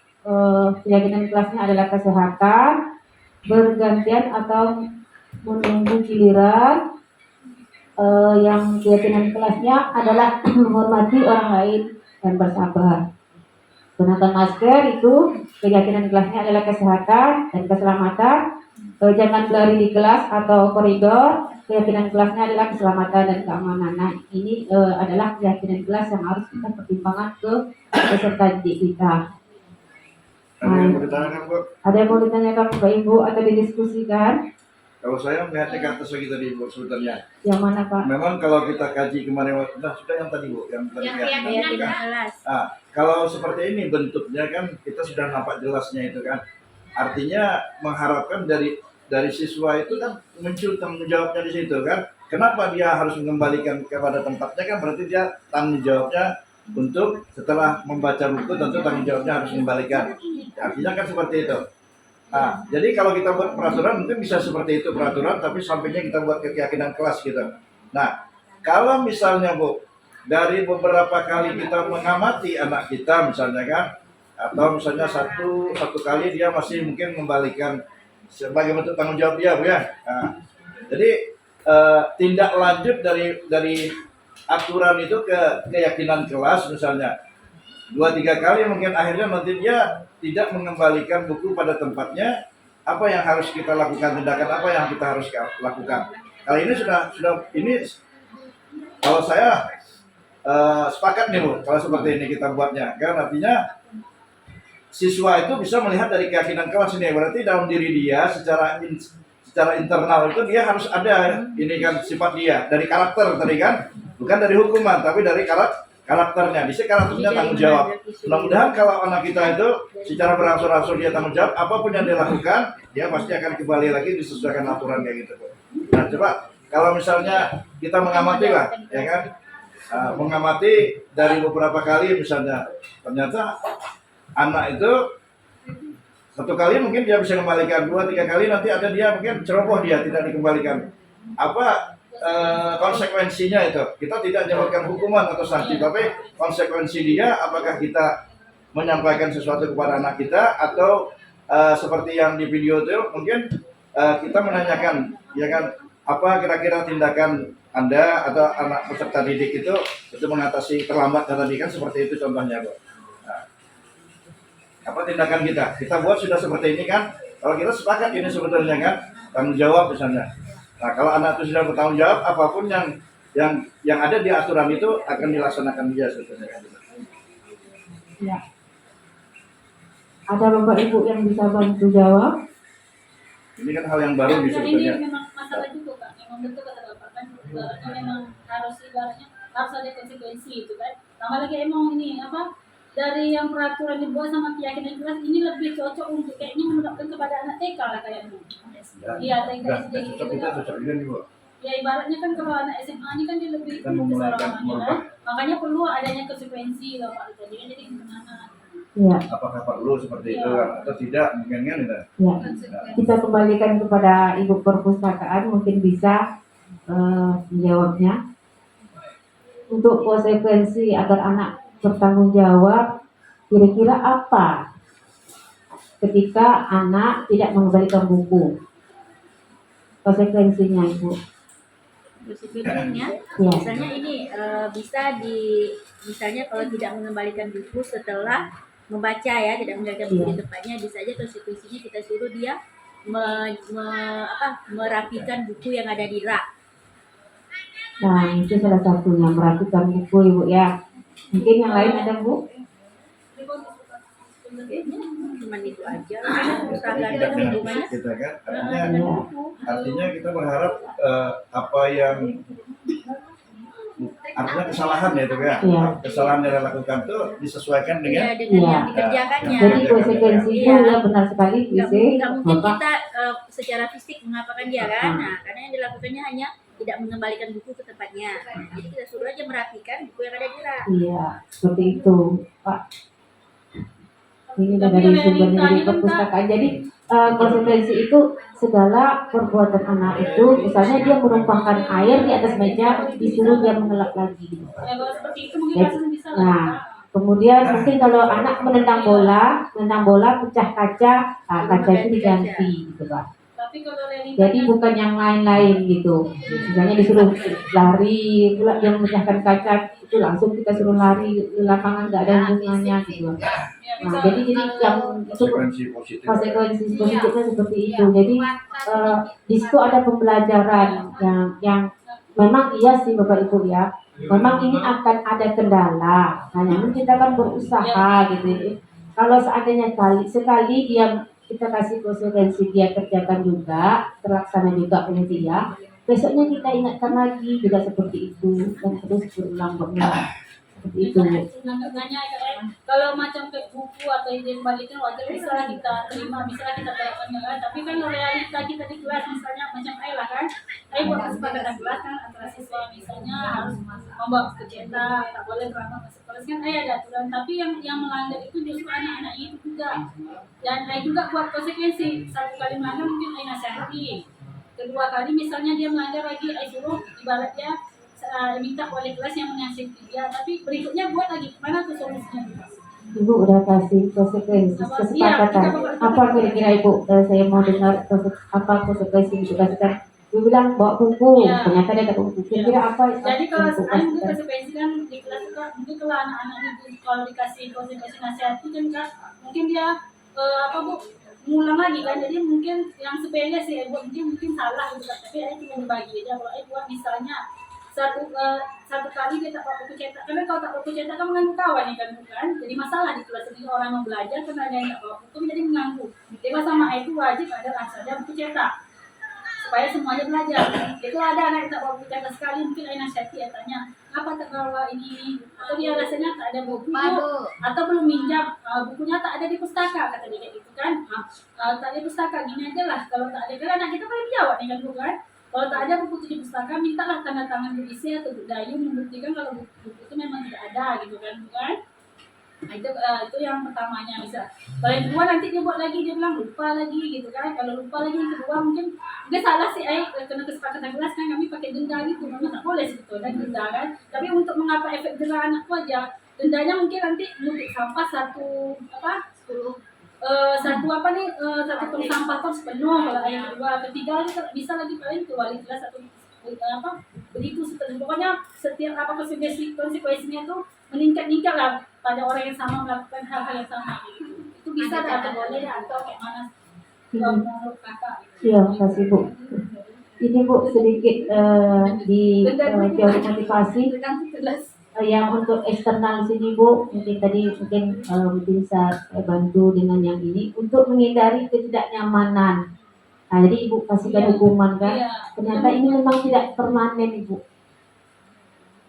keyakinan kelasnya adalah kesehatan, bergantian atau menunggu giliran. Yang keyakinan kelasnya adalah menghormati orang lain dan bersabar. Gunakan masker itu keyakinan kelasnya adalah kesehatan dan keselamatan. Jangan berlari di kelas atau koridor. Keyakinan kelasnya adalah keselamatan dan keamanan. Nah, ini adalah keyakinan kelas yang harus kita pertimbangkan ke peserta didik kita. Ada yang mau ditanyakan, Bu? Ada yang mau ditanyakan Bapak Ibu atau didiskusikan? Kalau saya melihatnya ke atas lagi tadi, Bu, sebetulnya. Yang mana Pak? Memang kalau kita kaji kemarin, nah sudah yang tadi, Bu, yang tadi Keyakinan itu kan. jelas. Kalau seperti ini bentuknya kan kita sudah nampak jelasnya itu kan. Artinya mengharapkan dari siswa itu kan muncul tanggung jawabnya di situ kan. Kenapa dia harus mengembalikan kepada tempatnya kan, berarti dia tanggung jawabnya untuk setelah membaca buku tentu tanggung jawabnya harus mengembalikan. Artinya kan seperti itu. Nah, jadi kalau kita buat peraturan mungkin bisa seperti itu peraturan, tapi sampingnya kita buat keyakinan kelas gitu. Nah, kalau misalnya Bu, dari beberapa kali kita mengamati anak kita misalnya kan, atau misalnya satu kali dia masih mungkin membalikan sebagai bentuk tanggung jawab dia, Bu ya. Nah, jadi tindak lanjut dari aturan itu ke keyakinan kelas misalnya 2-3 kali mungkin akhirnya nanti dia tidak mengembalikan buku pada tempatnya. Apa yang harus kita lakukan, tindakan apa yang kita harus lakukan? Kali ini sudah ini kalau saya sepakat nih Bu, kalau seperti ini kita buatnya, kan artinya siswa itu bisa melihat dari keyakinan kelas ini, berarti dalam diri dia secara internal itu dia harus ada ini kan sifat dia dari karakter tadi kan, bukan dari hukuman tapi dari karakternya. Di sini karakternya tanggung jawab. Mudah-mudahan kalau anak kita itu secara berangsur-angsur dia tanggung jawab, apapun yang dia lakukan, dia pasti akan kembali lagi disesuaikan aturan kayak gitu. Nah coba kalau misalnya kita mengamati lah, ya kan, mengamati dari beberapa kali misalnya, ternyata anak itu satu kali mungkin dia bisa kembalikan, 2-3 kali nanti ada dia mungkin ceroboh dia tidak dikembalikan. Apa konsekuensinya itu? Kita tidak menjatuhkan hukuman atau sanksi, tapi konsekuensi dia apakah kita menyampaikan sesuatu kepada anak kita atau seperti yang di video itu mungkin kita menanyakan, ya kan, apa kira-kira tindakan Anda atau anak peserta didik itu mengatasi terlambat tadi kan, seperti itu contohnya, Bu. Nah, apa tindakan kita? Kita buat sudah seperti ini kan? Kalau kita sepakat ini sebetulnya kan tanggung jawab misalnya. Nah, kalau anak itu sudah bertanggung jawab, apapun yang ada di aturan itu akan dilaksanakan dia sebetulnya. Ya. Ada Bapak Ibu yang bisa bantu jawab? Ini kan hal yang baru di Ini sebetulnya. memang masalah juga Kak, memang betul kata Bapak kan, memang harus ibaratnya harus ada konsekuensi itu kan. Tambah lagi emang ini apa dari yang peraturan dibuat sama keyakinan kelas ini lebih cocok untuk kayaknya menerapkan kepada anak TK lah kayaknya. Iya, TK SD gitu kan. Ya ibaratnya kan kalau anak SMA ini kan dia lebih Kan memulaikan kan. Makanya perlu adanya konsekuensi lah Pak tadi kan, jadi gimana? Ya. Apakah perlu seperti itu kan atau tidak mungkin kan itu. Ya. Kita kembalikan kepada Ibu Perpustakaan mungkin bisa menjawabnya. Untuk konsekuensi agar anak bertanggung jawab, kira-kira apa ketika anak tidak mengembalikan buku? Konsekuensinya Ibu? Sebenarnya, Ya. misalnya ini misalnya kalau tidak mengembalikan buku setelah membaca ya, tidak mengembalikan buku di tempatnya, bisa aja konsekuensinya kita suruh dia merapikan buku yang ada di rak. Nah, itu salah satunya, merapikan buku Ibu ya. Mungkin yang lain ada Bu? Cuman itu aja. Tidak dengan fisik kita kan, artinya kita berharap apa yang artinya kesalahan ya itu ya, kesalahan yang dilakukan itu disesuaikan dengan yang dikerjakannya. Jadi konsekuensinya ya benar sekali Nggak mungkin kita secara fisik mengapakan dia kan. Nah, karena yang dilakukannya hanya tidak mengembalikan buku ke tempatnya. Nah, jadi kita suruh aja merapikan buku yang ada di rak. Iya, seperti itu Pak. Ini dari sumber dari perpustakaan. Jadi konsekuensi itu segala perbuatan anak itu, misalnya dia menumpahkan air di atas meja, disuruh dia mengelak lagi. Seperti itu mungkin rasanya bisa lah. Nah, kemudian mungkin kalau anak menendang bola pecah kaca, kaca itu diganti gitu Pak. Tapi kalau Jadi bukan yang lain-lain gitu. Misalnya disuruh lari, pula dia memecahkan kaca, itu langsung kita suruh lari di lapangan, nggak ada hubungannya gitu. ya Nah, jadi yang itu Konsekuensi positif. konsekuensi positifnya seperti itu. Jadi di situ ada pembelajaran yang memang iya sih Bapak Ibu ya. Memang ini akan ada kendala. Nah, namun kita kan berusaha gitu. Kalau seandainya sekali dia kita kasih konsekuensi dia kerjakan juga, terlaksana juga oleh dia, besoknya kita ingatkan lagi juga seperti itu dan terus berulang-ulang seperti itu. Nanya kalau macam kayak buku atau izin balikin wajar bisa kita terima, bisa kita terapkan kan. Tapi kan realita kita di kelas misalnya macam lah kan, buat kesepakatan kelas kan antara siswa misalnya harus membawa ke cetak, tak boleh beramal masuk kelas kan ada aturan. Tapi yang melanggar itu justru anak-anak itu juga. Dan juga buat konsekuensi, satu kali melanggar mungkin nasihati, kedua kali misalnya dia melanggar lagi, suruh ibaratnya minta oleh kelas yang menasihati dia, tapi berikutnya buat lagi mana tuh solusinya? Ibu udah kasih konsekuensi kesepakatan. Apa kira-kira Ibu? Saya mau dengar apa konsekuensi Ibu kasihkan. Ibu bilang bawa buku, ternyata dia tak bawa buku. Kira-kira apa? Jadi kalau mungkin konsekuensi kan di kelas itu mungkin kalau anak-anak itu kalau dikasih konsekuensi nasihat itu kan mungkin dia ngulang lagi kan. Jadi mungkin yang sepele sih mungkin salah gitu kan. Tapi cuma dibagi aja. Kalau buat misalnya satu kali dia tak bawa buku cetak, karena kalau tak bawa buku cetak kan mengganggu kawan kan, bukan? Jadi masalah di kelas ini orang yang belajar karena ada yang tak bawa buku menjadi mengganggu. Jadi sama itu wajib ada saja buku cetak supaya semuanya belajar. Jadi kalau ada anak yang tak bawa buku cetak sekali, mungkin ayah nasihati ya tanya, apa tak bawa ini? Atau dia rasanya tak ada buku atau belum minjam bukunya tak ada di pustaka kata dia gitu kan? Tak ada di pustaka gini aja lah. Kalau tak ada kan anak kita paling jawab nih kan, bukan? Kalau tak ada buku di pustaka, mintalah tanda tangan berisi atau berdayu membuktikan kalau buku itu memang tidak ada gitu kan, bukan? Nah, itu yang pertamanya bisa. Kalau yang kedua nanti dia buat lagi, dia bilang lupa lagi gitu kan. Kalau lupa lagi yang kedua mungkin dia salah sih, kena kesepakatan kelas kan kami pakai denda gitu, memang tak boleh sebetulnya denda kan. Tapi untuk mengapa efek jerah anakku aja, dendanya mungkin nanti numpuk sampah satu tong sampah tos penuh. Kalau yang kedua, ketiga bisa lagi paling ke wali kelas atau begitu seterusnya. Pokoknya setiap konsekuensinya tuh meningkat lah pada orang yang sama melakukan hal-hal yang sama gitu. Itu bisa atau boleh atau kayak mana menurut kakak? Iya, kasih Bu. Ini Bu sedikit di teori motivasi yang untuk eksternal sini Bu, mungkin bisa bantu dengan yang ini untuk menghindari ketidaknyamanan. Nah, jadi Ibu kasihkan hukuman kan? Ternyata ini memang tidak permanen Ibu.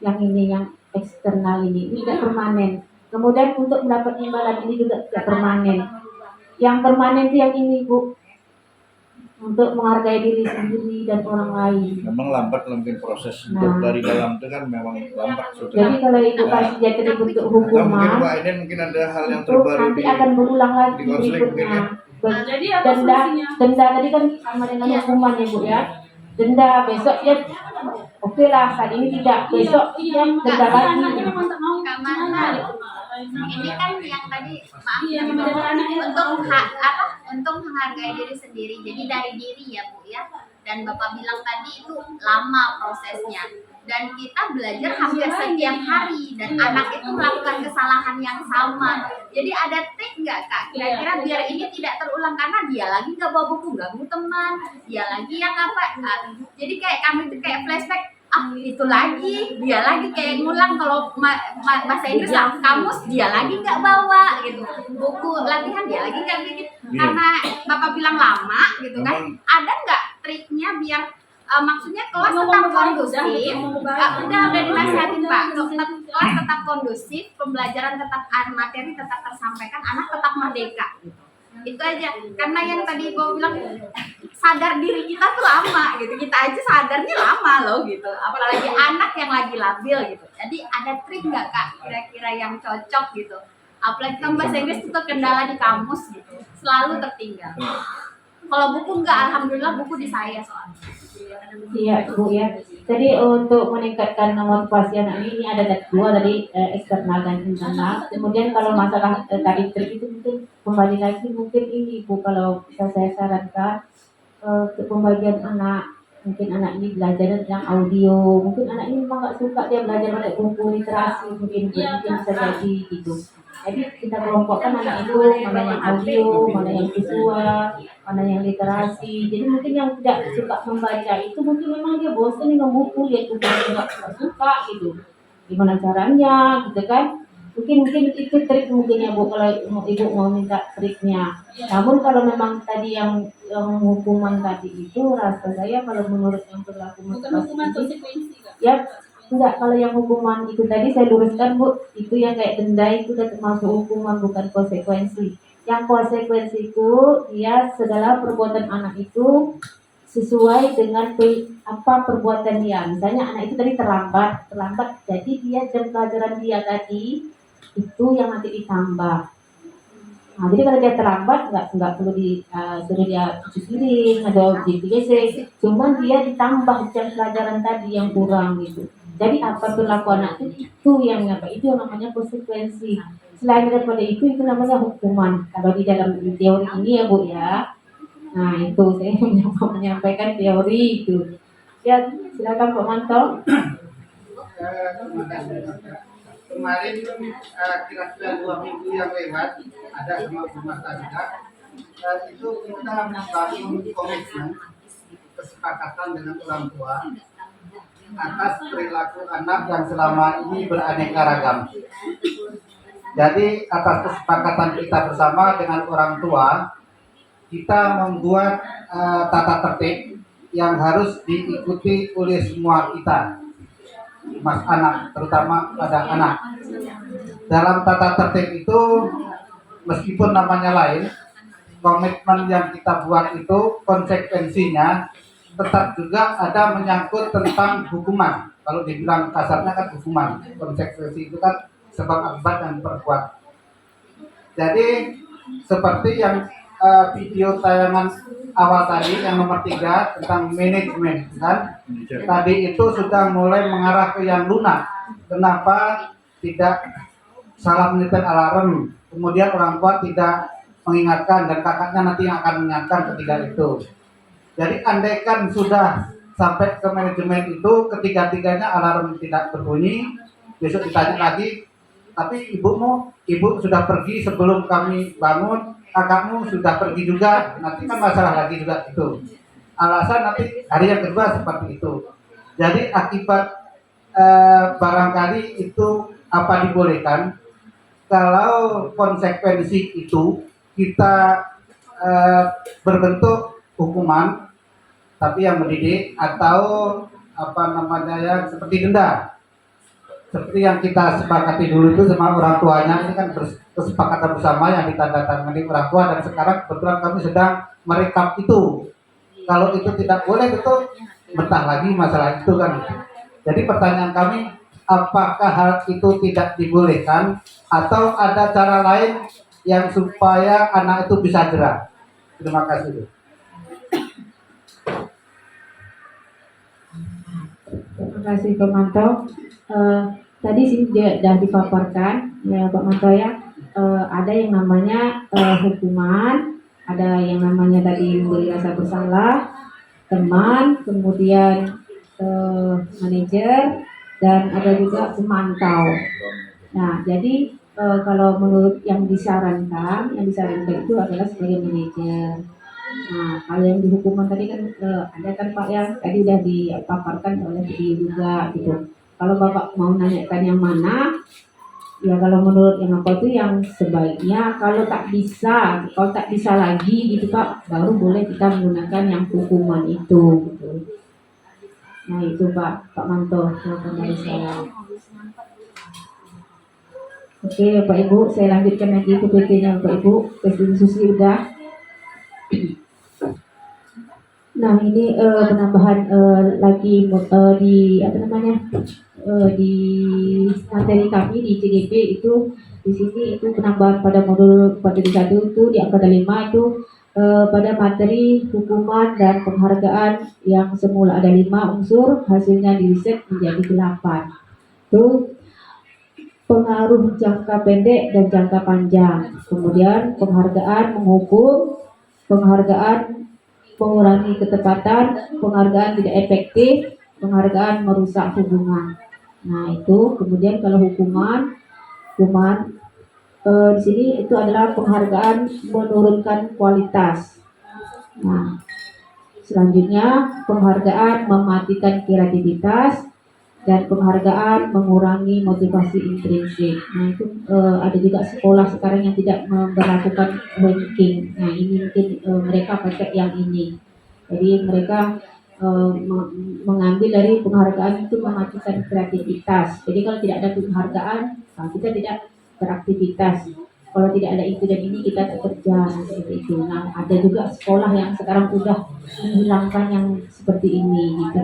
Yang ini yang eksternal ini tidak permanen. Kemudian untuk mendapat imbalan ini juga tidak permanen. Yang permanen itu yang ini Bu. Untuk menghargai diri sendiri dan orang lain. Memang lambat mungkin proses untuk dari dalam itu kan memang lambat sudah. Jadi kalau Ibu kasih jadi bentuk hukuman, mungkin ada hal yang terbaru nanti akan berulang lagi berikutnya. Jadi apa solusinya? Denda tadi kan sama dengan hukuman ya Bu ya. Denda besok ya oke lah, saat ini tidak, besok ya denda lagi. Ini kan yang tadi untuk menghargai diri sendiri. Jadi dari diri ya Bu ya. Dan Bapak bilang tadi itu lama prosesnya. Dan kita belajar hampir setiap hari dan anak itu melakukan kesalahan yang sama. Jadi ada trik nggak Kak? Kira-kira biar ini tidak terulang karena dia lagi nggak bawa buku, ganggu teman, dia lagi yang apa? Jadi kayak kami tuh kayak flashback. Itu lagi, dia lagi kayak ngulang. Kalau bahasa Inggris lah, kamus dia lagi nggak bawa gitu, buku latihan dia lagi nggak bikin karena Bapak bilang lama gitu kan. Ada nggak triknya biar maksudnya kelas tetap kondusif? Udah dinasihatin Pak, kelas tetap kondusif, pembelajaran tetap materi tetap tersampaikan, anak tetap merdeka gitu. Itu aja, karena yang tadi gue bilang sadar diri kita tuh lama gitu, kita aja sadarnya lama loh gitu, apalagi anak yang lagi labil gitu. Jadi ada trik nggak Kak kira-kira yang cocok gitu, apalagi kan bahasa Inggris itu kendala di kamus gitu, selalu tertinggal. Kalau buku enggak, alhamdulillah buku di saya soalnya. Iya Bu ya. Jadi untuk meningkatkan motivasi anak ini ada dua tadi, eksternal dan internal. Kemudian kalau masalah tadi trik itu mungkin kembali lagi mungkin ini Bu, kalau bisa saya sarankan untuk pembagian anak, mungkin anak ini belajar tentang audio, mungkin anak ini memang nggak suka dia belajar pakai buku literasi, mungkin bisa jadi gitu. Jadi kita kelompokkan anak itu mana yang audio, mana yang visual, mana yang literasi. Jadi mungkin yang tidak suka membaca itu mungkin memang dia bosan dengan buku, dia juga nggak suka gitu. Gimana caranya gitu kan? Mungkin itu trik mungkin ya Bu, kalau ibu mau minta triknya. Namun kalau memang tadi yang hukuman tadi itu rasa saya kalau menurut yang berlaku Bukan hukuman konsekuensi Kak. ya enggak, kalau yang hukuman itu tadi saya luruskan Bu, itu yang kayak denda itu udah termasuk hukuman bukan konsekuensi. Yang konsekuensi itu dia segala perbuatan anak itu sesuai dengan apa perbuatan dia. Misalnya anak itu tadi terlambat, jadi dia jam pelajaran dia tadi itu yang nanti ditambah. Nah, jadi kalau dia terlambat nggak perlu suruh dia cuci piring atau di WC, cuman dia ditambah jam pelajaran tadi yang kurang gitu. Jadi apa perilaku anak itu yang namanya konsekuensi. Selain daripada itu namanya hukuman. Kalau di dalam teori ini ya Bu ya. Nah itu saya menyampaikan teori itu. Ya silakan Pak Manto. Kemarin kira-kira 2 minggu yang lewat ada sama rumah tangga itu kita membangun komitmen kesepakatan dengan orang tua atas perilaku anak yang selama ini beraneka ragam. Jadi atas kesepakatan kita bersama dengan orang tua, kita membuat tata tertib yang harus diikuti oleh semua kita, mas anak, terutama pada anak. Dalam tata tertib itu, meskipun namanya lain, komitmen yang kita buat itu konsekuensinya tetap juga ada menyangkut tentang hukuman. Kalau dibilang kasarnya kan hukuman, konsekuensi itu kan sebab akibat yang diperbuat. Jadi seperti yang video tayangan awal tadi yang nomor 3 tentang manajemen kan, tadi itu sudah mulai mengarah ke yang lunak. Kenapa tidak salah menyetel alarm, kemudian orang tua tidak mengingatkan dan kakaknya nanti yang akan mengingatkan ketika itu. Jadi andaikan sudah sampai ke manajemen itu ketiga-tiganya alarm tidak berbunyi, besok ditanya lagi, tapi ibu sudah pergi sebelum kami bangun, kakakmu sudah pergi juga, nanti kan masalah lagi juga itu. Alasan nanti hari yang kedua seperti itu. Jadi akibat barangkali itu apa dibolehkan kalau konsekuensi itu kita berbentuk hukuman tapi yang mendidik atau apa namanya yang seperti denda, seperti yang kita sepakati dulu itu sama orang tuanya. Ini kan kesepakatan bersama yang ditandatangani orang tua dan sekarang kebetulan kami sedang merekap itu. Kalau itu tidak boleh itu mentah lagi masalah itu kan. Jadi pertanyaan kami, apakah hal itu tidak dibolehkan atau ada cara lain yang supaya anak itu bisa jerah? Terima kasih. Terima kasih Pak Manto. Tadi sudah dipaparkan ya Pak Manto ya, ada yang namanya hukuman, ada yang namanya tadi memberi rasa bersalah, teman, kemudian manajer, dan ada juga pemantau. Nah jadi kalau menurut yang disarankan itu adalah sebagai manajer. Nah, kalau yang dihukuman tadi kan ada kan Pak yang tadi udah dipaparkan oleh dia juga gitu. Kalau Bapak mau nanyakan yang mana, ya kalau menurut yang apa itu yang sebaiknya kalau tak bisa lagi gitu Pak, baru boleh kita menggunakan yang hukuman itu gitu. Nah itu Pak Manto, jawaban dari saya. Oke Bapak Ibu, saya lanjutkan lagi ke PT-nya Bapak Ibu, Presiden Susi udah. Nah ini penambahan lagi di apa namanya di materi kami di CGP itu di sini itu penambahan pada modul materi 1 itu di angkatan 5 itu pada materi hukuman dan penghargaan yang semula ada 5 unsur, hasilnya di riset menjadi 8. Itu pengaruh jangka pendek dan jangka panjang, kemudian penghargaan menghukum, penghargaan mengurangi ketepatan, penghargaan tidak efektif, penghargaan merusak hubungan. Nah itu kemudian kalau hukuman di sini itu adalah penghargaan menurunkan kualitas. Nah, selanjutnya penghargaan mematikan kreativitas dan penghargaan mengurangi motivasi intrinsik. Nah itu ada juga sekolah sekarang yang tidak memperlakukan ranking. Nah ini mungkin mereka pakai yang ini. Jadi mereka mengambil dari penghargaan itu mematikan kreativitas. Jadi kalau tidak ada penghargaan, nah, kita tidak beraktivitas. Kalau tidak ada itu dan ini kita bekerja seperti itu. Nah ada juga sekolah yang sekarang sudah menghilangkan yang seperti ini gitu.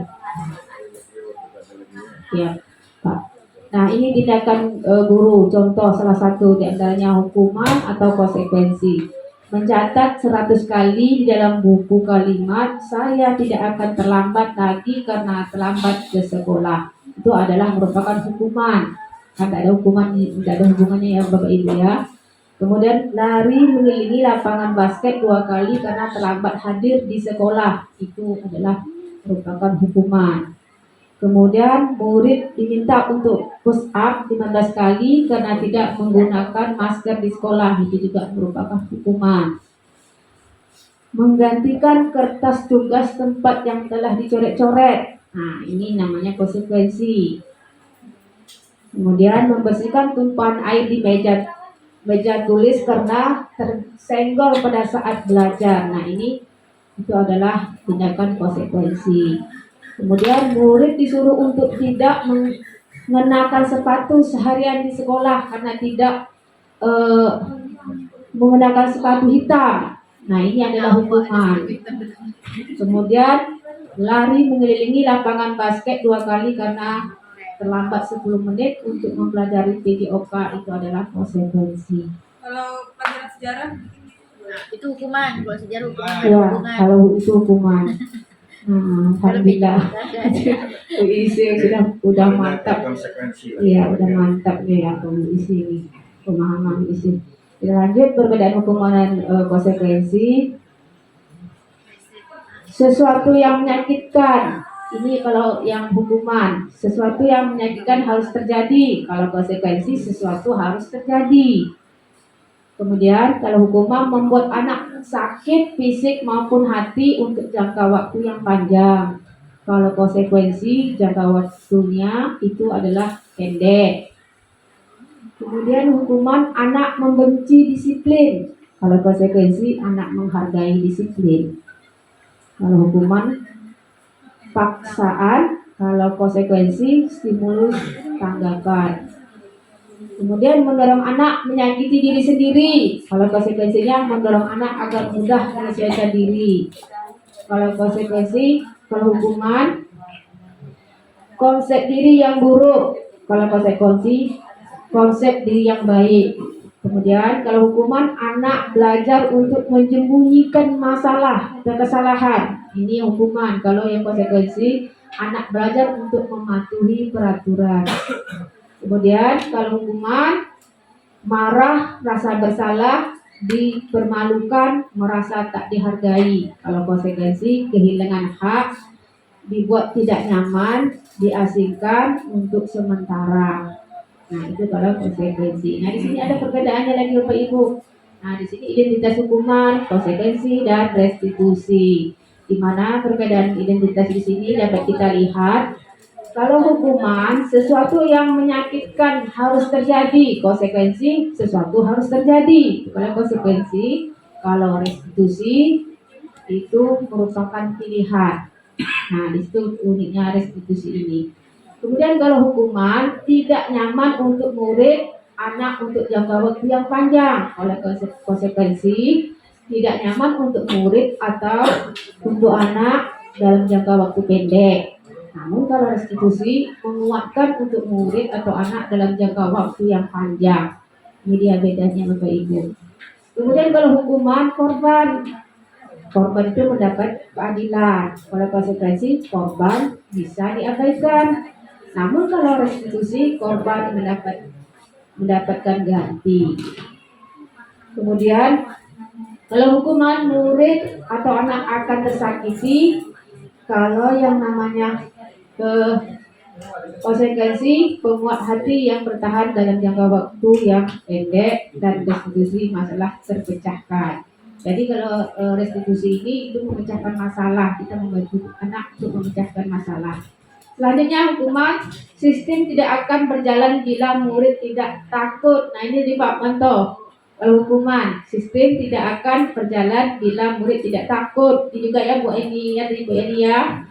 Ya, Pak. Nah, ini tindakan guru. Contoh salah satu di antaranya hukuman atau konsekuensi. Mencatat 100 kali di dalam buku kalimat, saya tidak akan terlambat lagi karena terlambat ke sekolah. Itu adalah merupakan hukuman. Kan tidak ada hukuman, tidak ada hubungannya ya Bapak Ibu ya. Kemudian lari mengelilingi lapangan basket 2 kali karena terlambat hadir di sekolah. Itu adalah merupakan hukuman. Kemudian murid diminta untuk push up 15 kali karena tidak menggunakan masker di sekolah. Itu juga merupakan hukuman. Menggantikan kertas tugas tempat yang telah dicoret-coret. Nah, ini namanya konsekuensi. Kemudian membersihkan tumpahan air di meja tulis karena tersenggol pada saat belajar. Nah, ini itu adalah tindakan konsekuensi. Kemudian murid disuruh untuk tidak mengenakan sepatu seharian di sekolah karena tidak menggunakan sepatu hitam. Nah, ini adalah hukuman. Kemudian lari mengelilingi lapangan basket 2 kali karena terlambat 10 menit untuk mempelajari PJOK. Itu adalah konsekuensi. Kalau pelajaran sejarah Itu hukuman, kalau sejarah hukuman. Ya, Hukuman. kalau itu hukuman. Alhamdulillah. UIC sudah mantap. Konsekuensi. Iya, udah mantap ya UIC ini. Pemahaman UIC. Kita lanjut perbedaan hukuman dan konsekuensi. Sesuatu yang menyakitkan. Ini kalau yang hukuman, sesuatu yang menyakitkan harus terjadi. Kalau konsekuensi, sesuatu harus terjadi. Kemudian kalau hukuman membuat anak sakit fisik maupun hati untuk jangka waktu yang panjang. Kalau konsekuensi jangka waktunya itu adalah pendek. Kemudian hukuman anak membenci disiplin. Kalau konsekuensi anak menghargai disiplin. Kalau hukuman paksaan, kalau konsekuensi stimulus tanggapan. Kemudian mendorong anak menyakiti diri sendiri. Kalau konsekuensinya mendorong anak agar mudah menyesuaikan diri. Kalau konsekuensi, kalau hukuman konsep diri yang buruk. Kalau konsekuensi konsep diri yang baik. Kemudian kalau hukuman anak belajar untuk menyembunyikan masalah dan kesalahan. Ini hukuman. Kalau yang konsekuensi anak belajar untuk mematuhi peraturan. Kemudian kalau hukuman marah, rasa bersalah, dipermalukan, merasa tak dihargai. Kalau konsekuensi kehilangan hak, dibuat tidak nyaman, diasingkan untuk sementara. Nah, itu kalau konsekuensi. Nah, di sini ada perbedaannya lagi Bapak Ibu. Nah, di sini identitas hukuman, konsekuensi dan restitusi. Di mana perbedaan identitas di sini dapat kita lihat. Kalau hukuman, sesuatu yang menyakitkan harus terjadi. Konsekuensi, sesuatu harus terjadi. Kalau konsekuensi, kalau restitusi, itu merupakan pilihan. Nah, di situ uniknya restitusi ini. Kemudian kalau hukuman, tidak nyaman untuk murid, anak untuk jangka waktu yang panjang. Oleh konsekuensi, tidak nyaman untuk murid atau untuk anak dalam jangka waktu pendek. Namun kalau restitusi menguatkan untuk murid atau anak dalam jangka waktu yang panjang. Ini dia bedanya Bapak Ibu. Kemudian kalau hukuman korban itu mendapat keadilan. Kalau konsekuensi korban bisa diabaikan. Namun kalau restitusi korban mendapatkan ganti. Kemudian kalau hukuman murid atau anak akan tersakiti kalau yang namanya Konsekuensi penguat hati yang bertahan dalam jangka waktu yang pendek dan restitusi masalah terpecahkan. Jadi kalau restitusi ini itu memecahkan masalah, kita membantu anak untuk memecahkan masalah. Selanjutnya hukuman sistem tidak akan berjalan bila murid tidak takut. Nah ini di Pak Manto. Kalau hukuman sistem tidak akan berjalan bila murid tidak takut. Ini juga ya Bu Eni ya, dari Bu Eni ya.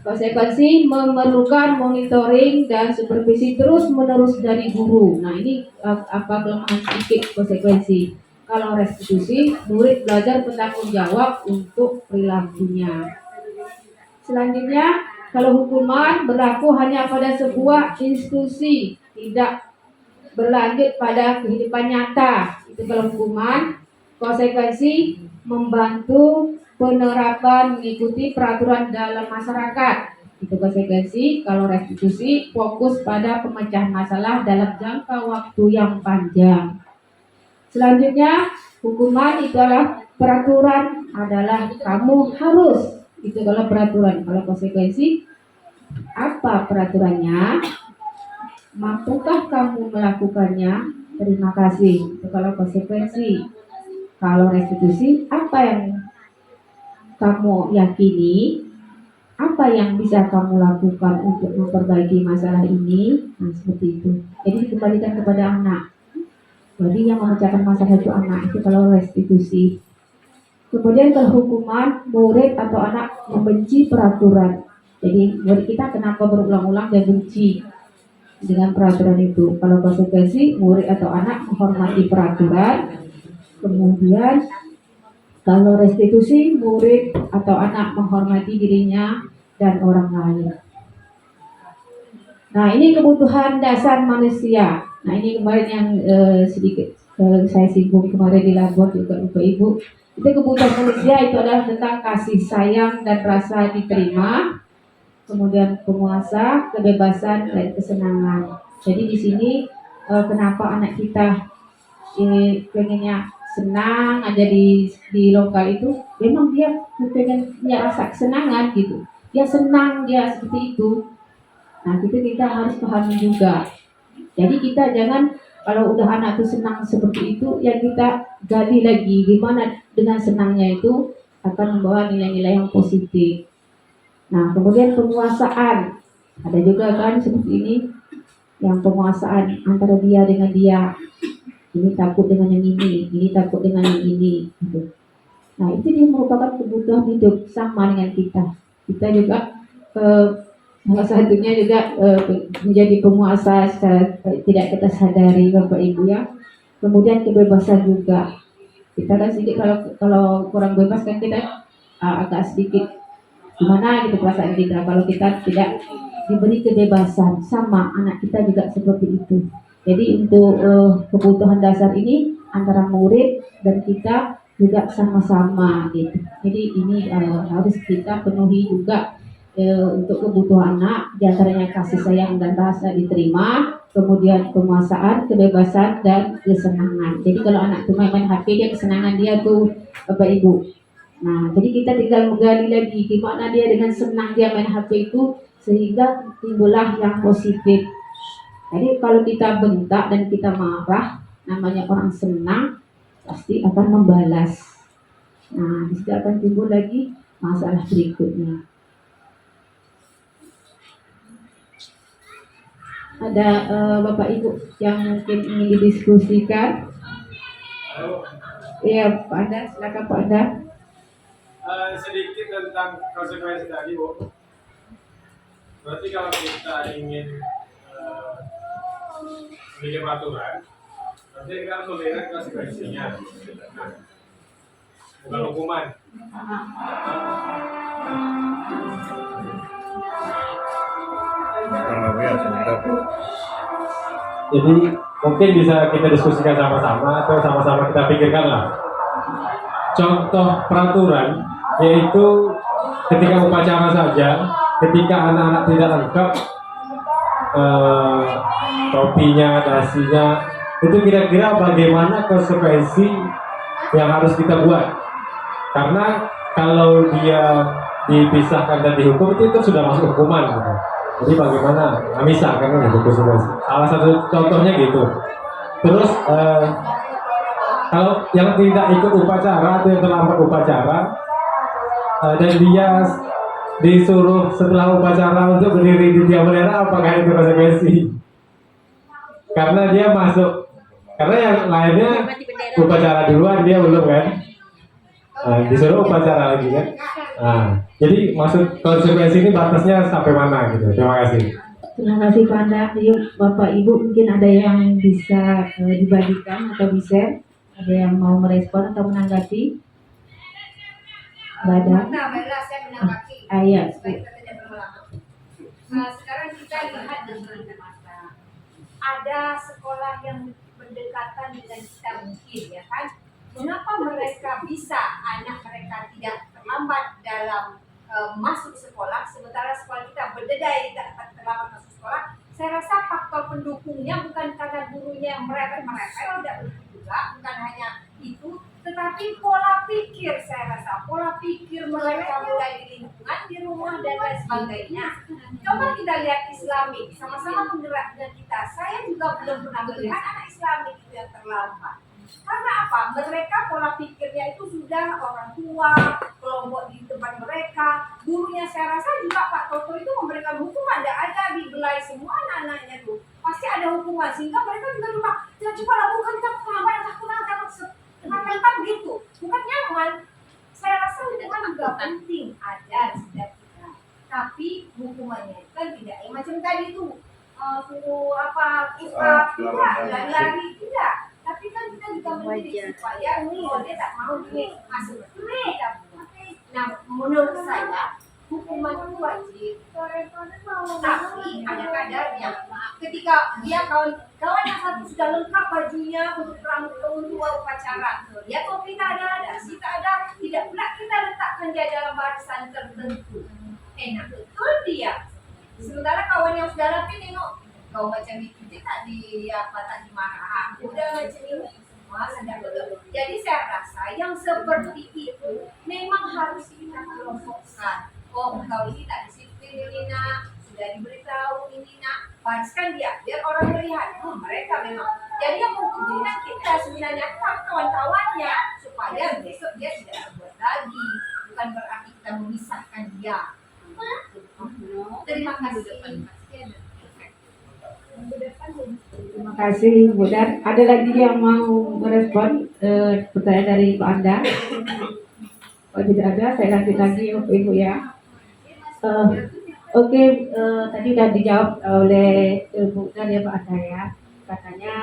Konsekuensi memerlukan monitoring dan supervisi terus-menerus dari guru. Nah ini apa kelemahan sedikit konsekuensi. Kalau restitusi, murid belajar bertanggung jawab untuk perilakunya. Selanjutnya, kalau hukuman berlaku hanya pada sebuah institusi, tidak berlanjut pada kehidupan nyata. Itu kalau hukuman. Konsekuensi membantu penerapan mengikuti peraturan dalam masyarakat. Itu konsekuensi. Kalau restitusi fokus pada pemecahan masalah dalam jangka waktu yang panjang. Selanjutnya hukuman itu adalah peraturan, adalah kamu harus. Itu kalau peraturan. Kalau konsekuensi apa peraturannya? Mampukah kamu melakukannya? Terima kasih. Itu kalau konsekuensi. Kalau restitusi, apa yang kamu yakini? Apa yang bisa kamu lakukan untuk memperbaiki masalah ini? Nah, seperti itu. Jadi dikembalikan kepada anak. Jadi yang memecahkan masalah itu anak. Itu kalau restitusi. Kemudian kalau hukuman, murid atau anak membenci peraturan. Jadi murid kita kenapa berulang-ulang dia benci dengan peraturan itu. Kalau konsekuensi, murid atau anak menghormati peraturan. Kemudian kalau restitusi, murid atau anak menghormati dirinya dan orang lain. Nah ini kebutuhan dasar manusia. Nah ini kemarin yang sedikit saya singgung kemarin di labor juga Bapak Ibu. Itu kebutuhan manusia itu adalah tentang kasih sayang dan rasa diterima. Kemudian penguasa, kebebasan dan kesenangan. Jadi di sini kenapa anak kita pengennya senang aja di lokal itu, memang dia pengen punya rasa kesenangan gitu. Dia senang dia seperti itu. Nah kita harus pahami juga. Jadi kita jangan kalau udah anak itu senang seperti itu, ya kita gali lagi gimana dengan senangnya itu akan membawa nilai-nilai yang positif. Nah kemudian penguasaan, ada juga kan seperti ini, yang penguasaan antara dia dengan dia. Ini takut dengan yang ini takut dengan yang ini. Gitu. Nah itu dia merupakan kebutuhan hidup sama dengan kita. Kita juga salah satunya juga menjadi penguasa secara tidak kita sadari Bapak Ibu ya. Kemudian kebebasan juga. Kita kan sedikit kalau kurang bebas kan kita agak sedikit gimana gitu perasaan kita. Kalau kita tidak diberi kebebasan, sama anak kita juga seperti itu. Jadi untuk kebutuhan dasar ini antara murid dan kita juga sama-sama gitu. Jadi ini harus kita penuhi juga untuk kebutuhan anak, diantaranya kasih sayang dan rasa diterima, kemudian penguasaan, kebebasan dan kesenangan. Jadi kalau anak tuh main HP dia kesenangan dia tuh Bapak Ibu. Nah jadi kita tinggal menggali lagi gimana dia dengan senang dia main HP itu sehingga timbullah yang positif. Jadi kalau kita bentak dan kita marah, namanya orang senang, pasti akan membalas. Nah, disitu akan timbul lagi masalah berikutnya. Ada Bapak Ibu yang mungkin ingin didiskusikan? Iya, Pak Anda, silakan Pak Anda. Sedikit tentang konsekuensi tadi, Bu. Berarti kalau kita ingin bikin peraturan, nanti kita harus melihat konsekuensinya, bukan hukuman. Jadi mungkin bisa kita diskusikan sama-sama atau sama-sama kita pikirkan lah. Contoh peraturan yaitu ketika upacara saja, ketika anak-anak tidak lengkap topinya, dasinya, itu kira-kira bagaimana konsekuensi yang harus kita buat? Karena kalau dia dipisahkan dan dihukum itu sudah masuk hukuman gitu. Jadi bagaimana? Nggak bisa kan gitu konsekuensi. Salah satu contohnya gitu. Terus kalau yang tidak ikut upacara atau yang terlambat upacara dan dia disuruh setelah upacara untuk berdiri di tiang bendera, apakah itu konsekuensi? Karena dia masuk, karena yang lainnya upacara duluan, dia belum kan? Disuruh upacara lagi kan? Jadi maksud konsekuensi ini batasnya sampai mana gitu? Terima kasih. Terima kasih Pak Anda. Yuk Bapak Ibu mungkin ada yang bisa dibagikan atau di-share. Ada yang mau merespon atau menanggapi? Nggak ada? Baiklah, saya menanggapi. Iya. Supaya kita tidak berlama. Sekarang kita lihat dengan mata. Ada sekolah yang berdekatan dengan kita mungkin, ya kan? Mengapa mereka bisa, anak mereka tidak terlambat dalam masuk sekolah, sementara sekolah kita berdedai tidak terlambat masuk sekolah? Saya rasa faktor pendukungnya bukan karena gurunya yang merepet-merepet, tidak begitu juga, bukan hanya itu, tetapi pola pikir. Saya rasa pola pikir mereka mulai di lingkungan, di rumah dan lain sebagainya. Coba kita lihat Islamik, sama-sama penggerak dengan kita. Saya juga belum pernah melihat anak Islamik itu yang terlambat. Karena apa? Mereka pola pikirnya itu sudah orang tua, kelompok di tempat mereka, gurunya. Saya rasa juga Pak Toto itu memberikan hukuman. Tidak ada dibelai semua anak-anaknya tuh. Pasti ada hukuman sehingga mereka juga lupa. Jangan coba lakukan kita terlambat, tempat gitu. Bukan nyaman. Saya rasa hukuman juga penting ada setiap kita. Tapi hukumannya itu kan tidak yang macam tadi tuh suruh apa tidak, lari-lari tidak. Tapi kan kita juga mendidik supaya dia tak mau duit masuk duit. Nah, menurut saya hukuman itu wajib. Tapi ada kadarnya. Ketika dia kawan yang satu sudah lengkap bajunya untuk upacara, dia topi tak ada, dasi tak ada, tidak pula kita letakkan dia dalam barisan tertentu. Enak betul dia. Sementara kawan yang sudah rapi tengok kau macam itu, dia tak dimarah, udah macam ini semua sedang betul. Jadi saya rasa yang seperti itu memang harus kita kelompokkan. Oh, kau ini tak disiplin ini nak, sudah diberitahu ini nak, bariskan dia biar orang melihat. Mereka memang. Jadi yang mengikuti kita sebenarnya kawan-kawannya supaya besok dia tidak berbuat lagi. Bukan berarti kita memisahkan dia. Terima kasih. Terima kasih Bu Dan. Ada lagi yang mau merespon pertanyaan dari Pak Anda? Kalau tidak ada, saya lanjut lagi Ibu ya. Oke, tadi sudah dijawab oleh Bu Dan ya Pak Anda ya. Katanya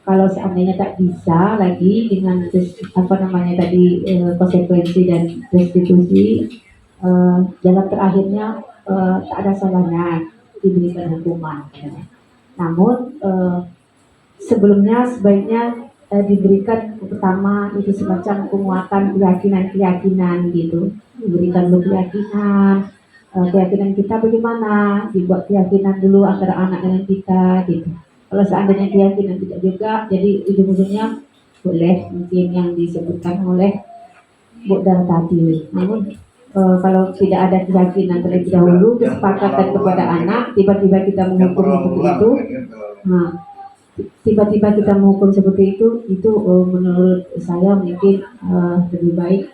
kalau seandainya tak bisa lagi dengan tadi konsekuensi dan restitusi, jalan terakhirnya tak ada salahnya diberikan hukuman. Namun sebelumnya sebaiknya diberikan pertama itu semacam penguatan keyakinan gitu, diberikan dulu keyakinan kita bagaimana, dibuat keyakinan dulu antara anak dengan kita gitu. Kalau seandainya keyakinan tidak juga, jadi ujung-ujungnya boleh mungkin yang disebutkan oleh Bu Dan tadi. Namun kalau tidak ada keyakinan terlebih dahulu, kesepakatan kepada anak, tiba-tiba kita menghukum seperti itu, tiba-tiba kita menghukum seperti itu menurut saya mungkin lebih baik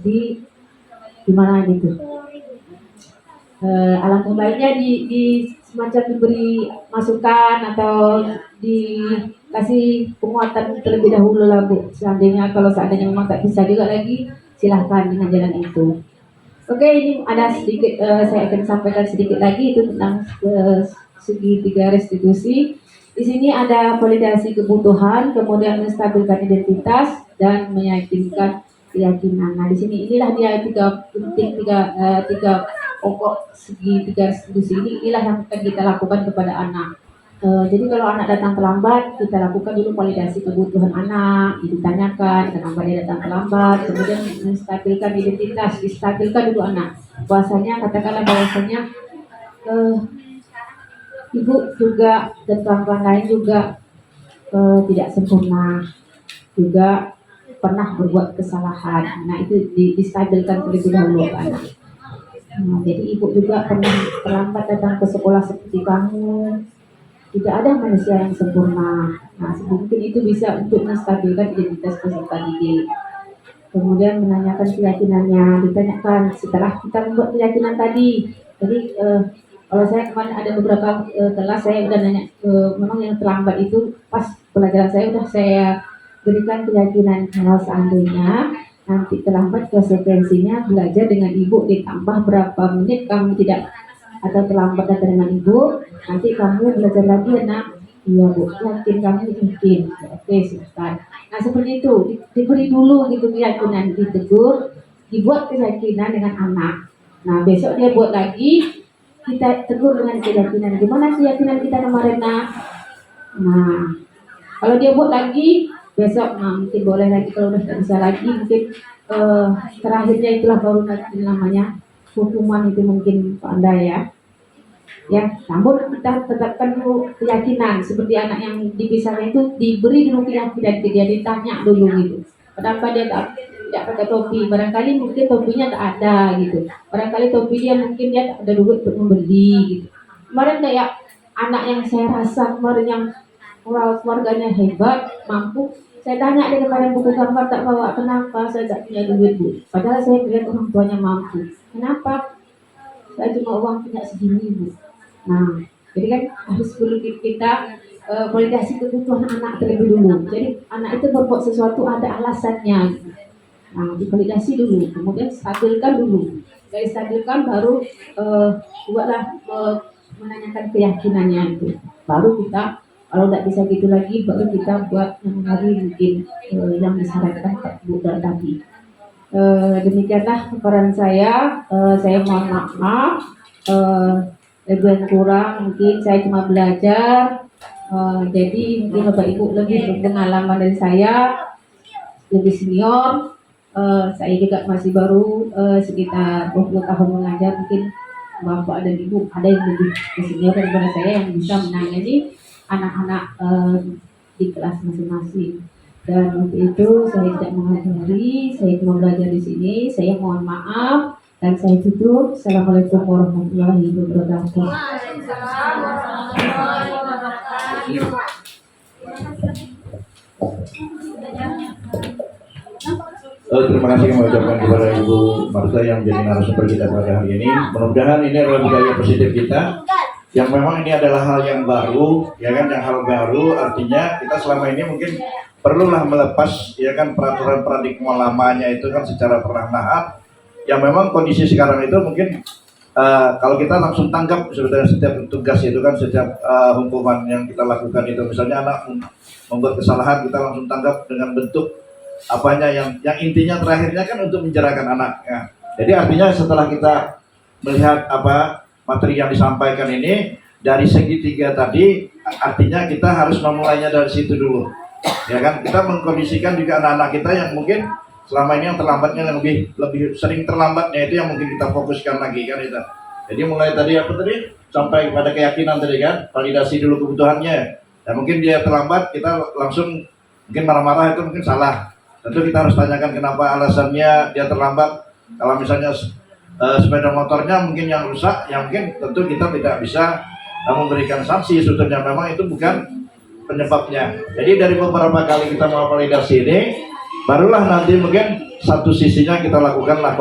di mana gitu. Alangkah baiknya di semacam diberi masukan atau dikasih penguatan terlebih dahulu lah Bu. Kalau seandainya memang tak bisa juga lagi, silahkan dengan jalan itu. Oke, ini ada sedikit saya akan sampaikan sedikit lagi itu tentang segitiga restitusi. Di sini ada validasi kebutuhan, kemudian menstabilkan identitas dan meyakinkan keyakinan. Nah, di sini inilah dia tiga pokok segitiga restitusi inilah yang akan kita lakukan kepada anak. Jadi kalau anak datang terlambat, kita lakukan dulu validasi kebutuhan anak, ditanyakan kenapa dia datang terlambat, kemudian menstabilkan identitas, distabilkan dulu anak. Katakanlah bahwasanya ibu juga dan kawan-kawan lain juga tidak sempurna, juga pernah berbuat kesalahan. Nah itu distabilkan terlebih dahulu anak. Nah, jadi ibu juga pernah terlambat datang ke sekolah seperti kamu. Tidak ada manusia yang sempurna. Nah, mungkin itu bisa untuk menstabilkan identitas peserta didik. Kemudian menanyakan keyakinannya, ditanyakan setelah kita membuat keyakinan tadi. Jadi kalau saya kemarin ada beberapa kelas saya udah nanya, memang yang terlambat itu pas pelajaran saya udah saya berikan keyakinan kalau seandainya nanti terlambat konsekuensinya belajar dengan ibu ditambah berapa menit kamu tidak atau terlambat datang dengan ibu, nanti kamu belajar lagi ya nak. Iya bu, yakin kamu yakin. Oke selesai. Nah seperti itu, diberi dulu gitu keyakinan, ditegur, dibuat keyakinan dengan anak. Nah besok dia buat lagi, kita tegur dengan keyakinan. Gimana keyakinan kita kemarin nak? Nah kalau dia buat lagi, besok nah, mungkin boleh lagi, kalau udah tidak bisa lagi mungkin terakhirnya itulah baru nanti namanya hukuman itu mungkin pandai ya. Ya, namun kita tetapkan dulu keyakinan seperti anak yang dipisahkan itu diberi dulu keyakinan, dia ditanya dulu gitu. Kenapa dia tidak pakai topi? Barangkali mungkin topinya tak ada gitu. Barangkali topi dia mungkin dia tak ada duit untuk membeli gitu. Kemarin kayak anak yang saya rasa kemarin yang keluarganya hebat, mampu. Saya tanya dia kemarin buku gambar tak bawa, kenapa saya tak punya duit bu? Padahal saya melihat orang tuanya mampu. Kenapa? Saya cuma uang punya segini bu. Nah, jadi kan harus dulu kita validasi kebutuhan anak terlebih dulu. Jadi anak itu berbuat sesuatu ada alasannya. Nah, divalidasi dulu, kemudian stabilkan dulu. Dari stabilkan baru buatlah menanyakan keyakinannya itu. Baru kita kalau tidak bisa gitu lagi, baru kita buat yang lagi mungkin yang disarankan Pak Bu tadi. Demikianlah paparan saya. Saya mohon maaf. Lebih kurang mungkin saya cuma belajar, jadi mungkin Bapak Ibu lebih berpengalaman dari saya, lebih senior. Saya juga masih baru sekitar 20 tahun mengajar, mungkin Bapak dan Ibu ada yang lebih senior daripada saya yang bisa menangani anak-anak di kelas masing-masing. Dan untuk itu saya tidak mengajari, saya cuma belajar di sini. Saya mohon maaf. Dan saya tutup. Assalamualaikum warahmatullahi wabarakatuh. Terima kasih kami ucapkan kepada Ibu Marta yang menjadi narasumber kita pada hari ini. Mudah-mudahan ini adalah budaya positif kita. Yang memang ini adalah hal yang baru, ya kan? Yang hal baru artinya kita selama ini mungkin perlulah melepas, ya kan, peraturan paradigma lamanya itu kan secara perlahan-lahan. Yang memang kondisi sekarang itu mungkin kalau kita langsung tanggap sebetulnya setiap tugas itu kan, setiap hukuman yang kita lakukan itu, misalnya anak membuat kesalahan kita langsung tanggap dengan bentuk apanya yang intinya terakhirnya kan untuk menjerahkan anak ya. Jadi artinya setelah kita melihat apa materi yang disampaikan ini dari segitiga tadi, artinya kita harus memulainya dari situ dulu ya kan. Kita mengkondisikan juga anak-anak kita yang mungkin selama ini yang terlambatnya yang lebih sering terlambatnya itu yang mungkin kita fokuskan lagi kan itu. Jadi mulai tadi apa tadi sampai pada keyakinan tadi kan, validasi dulu kebutuhannya. Dan mungkin dia terlambat kita langsung mungkin marah-marah itu mungkin salah. Tentu kita harus tanyakan kenapa alasannya dia terlambat. Kalau misalnya sepeda motornya mungkin yang rusak, yang mungkin tentu kita tidak bisa memberikan sanksi. Sebetulnya memang itu bukan penyebabnya. Jadi dari beberapa kali kita mau validasi ini, barulah nanti mungkin satu sisinya kita lakukanlah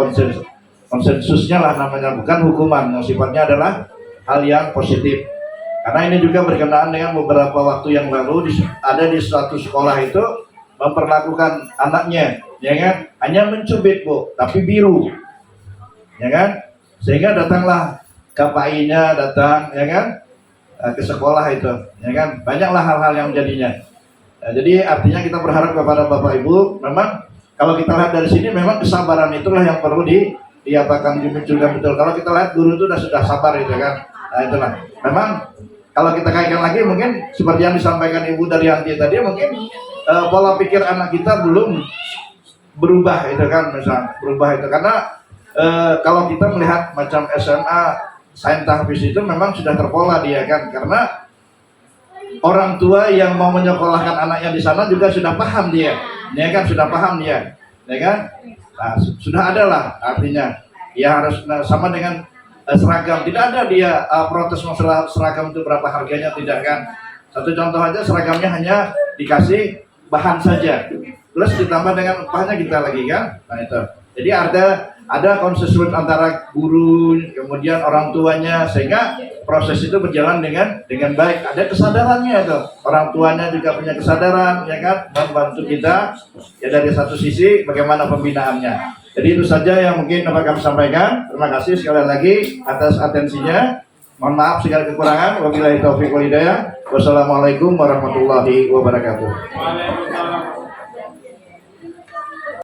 konsensusnya lah namanya, bukan hukuman, yang sifatnya adalah hal yang positif. Karena ini juga berkenaan dengan beberapa waktu yang lalu ada di suatu sekolah itu memperlakukan anaknya, ya kan, hanya mencubit bu, tapi biru, ya kan, sehingga datanglah KPI-nya datang, ya kan, ke sekolah itu, ya kan, banyaklah hal-hal yang jadinya. Nah, jadi artinya kita berharap kepada Bapak Ibu, memang kalau kita lihat dari sini memang kesabaran itulah yang perlu diapakan dimunculkan betul. Kalau kita lihat guru itu sudah sabar gitu kan. Nah itulah. Memang kalau kita kaitkan lagi mungkin seperti yang disampaikan Ibu Daryanti tadi, mungkin pola pikir anak kita belum berubah itu kan, misal berubah itu karena kalau kita melihat macam SMA Sains Tahfiz itu memang sudah terpola dia kan, karena orang tua yang mau menyekolahkan anaknya di sana juga sudah paham dia, ya kan, sudah paham dia, ya kan. Nah, sudah ada lah artinya. Ya harus sama dengan seragam. Tidak ada dia protes masalah seragam itu berapa harganya, tidak kan. Satu contoh aja, seragamnya hanya dikasih bahan saja, plus ditambah dengan upahnya kita lagi kan. Nah itu. Jadi ada konsensus antara guru kemudian orang tuanya sehingga proses itu berjalan dengan baik. Ada kesadarannya itu. Orang tuanya juga punya kesadaran ya kan, membantu kita ya dari satu sisi bagaimana pembinaannya. Jadi itu saja yang mungkin dapat kami sampaikan. Terima kasih sekali lagi atas atensinya. Mohon maaf segala kekurangan. Wabillahi taufiq wal hidayah. Wassalamualaikum warahmatullahi wabarakatuh. Waalaikumsalam.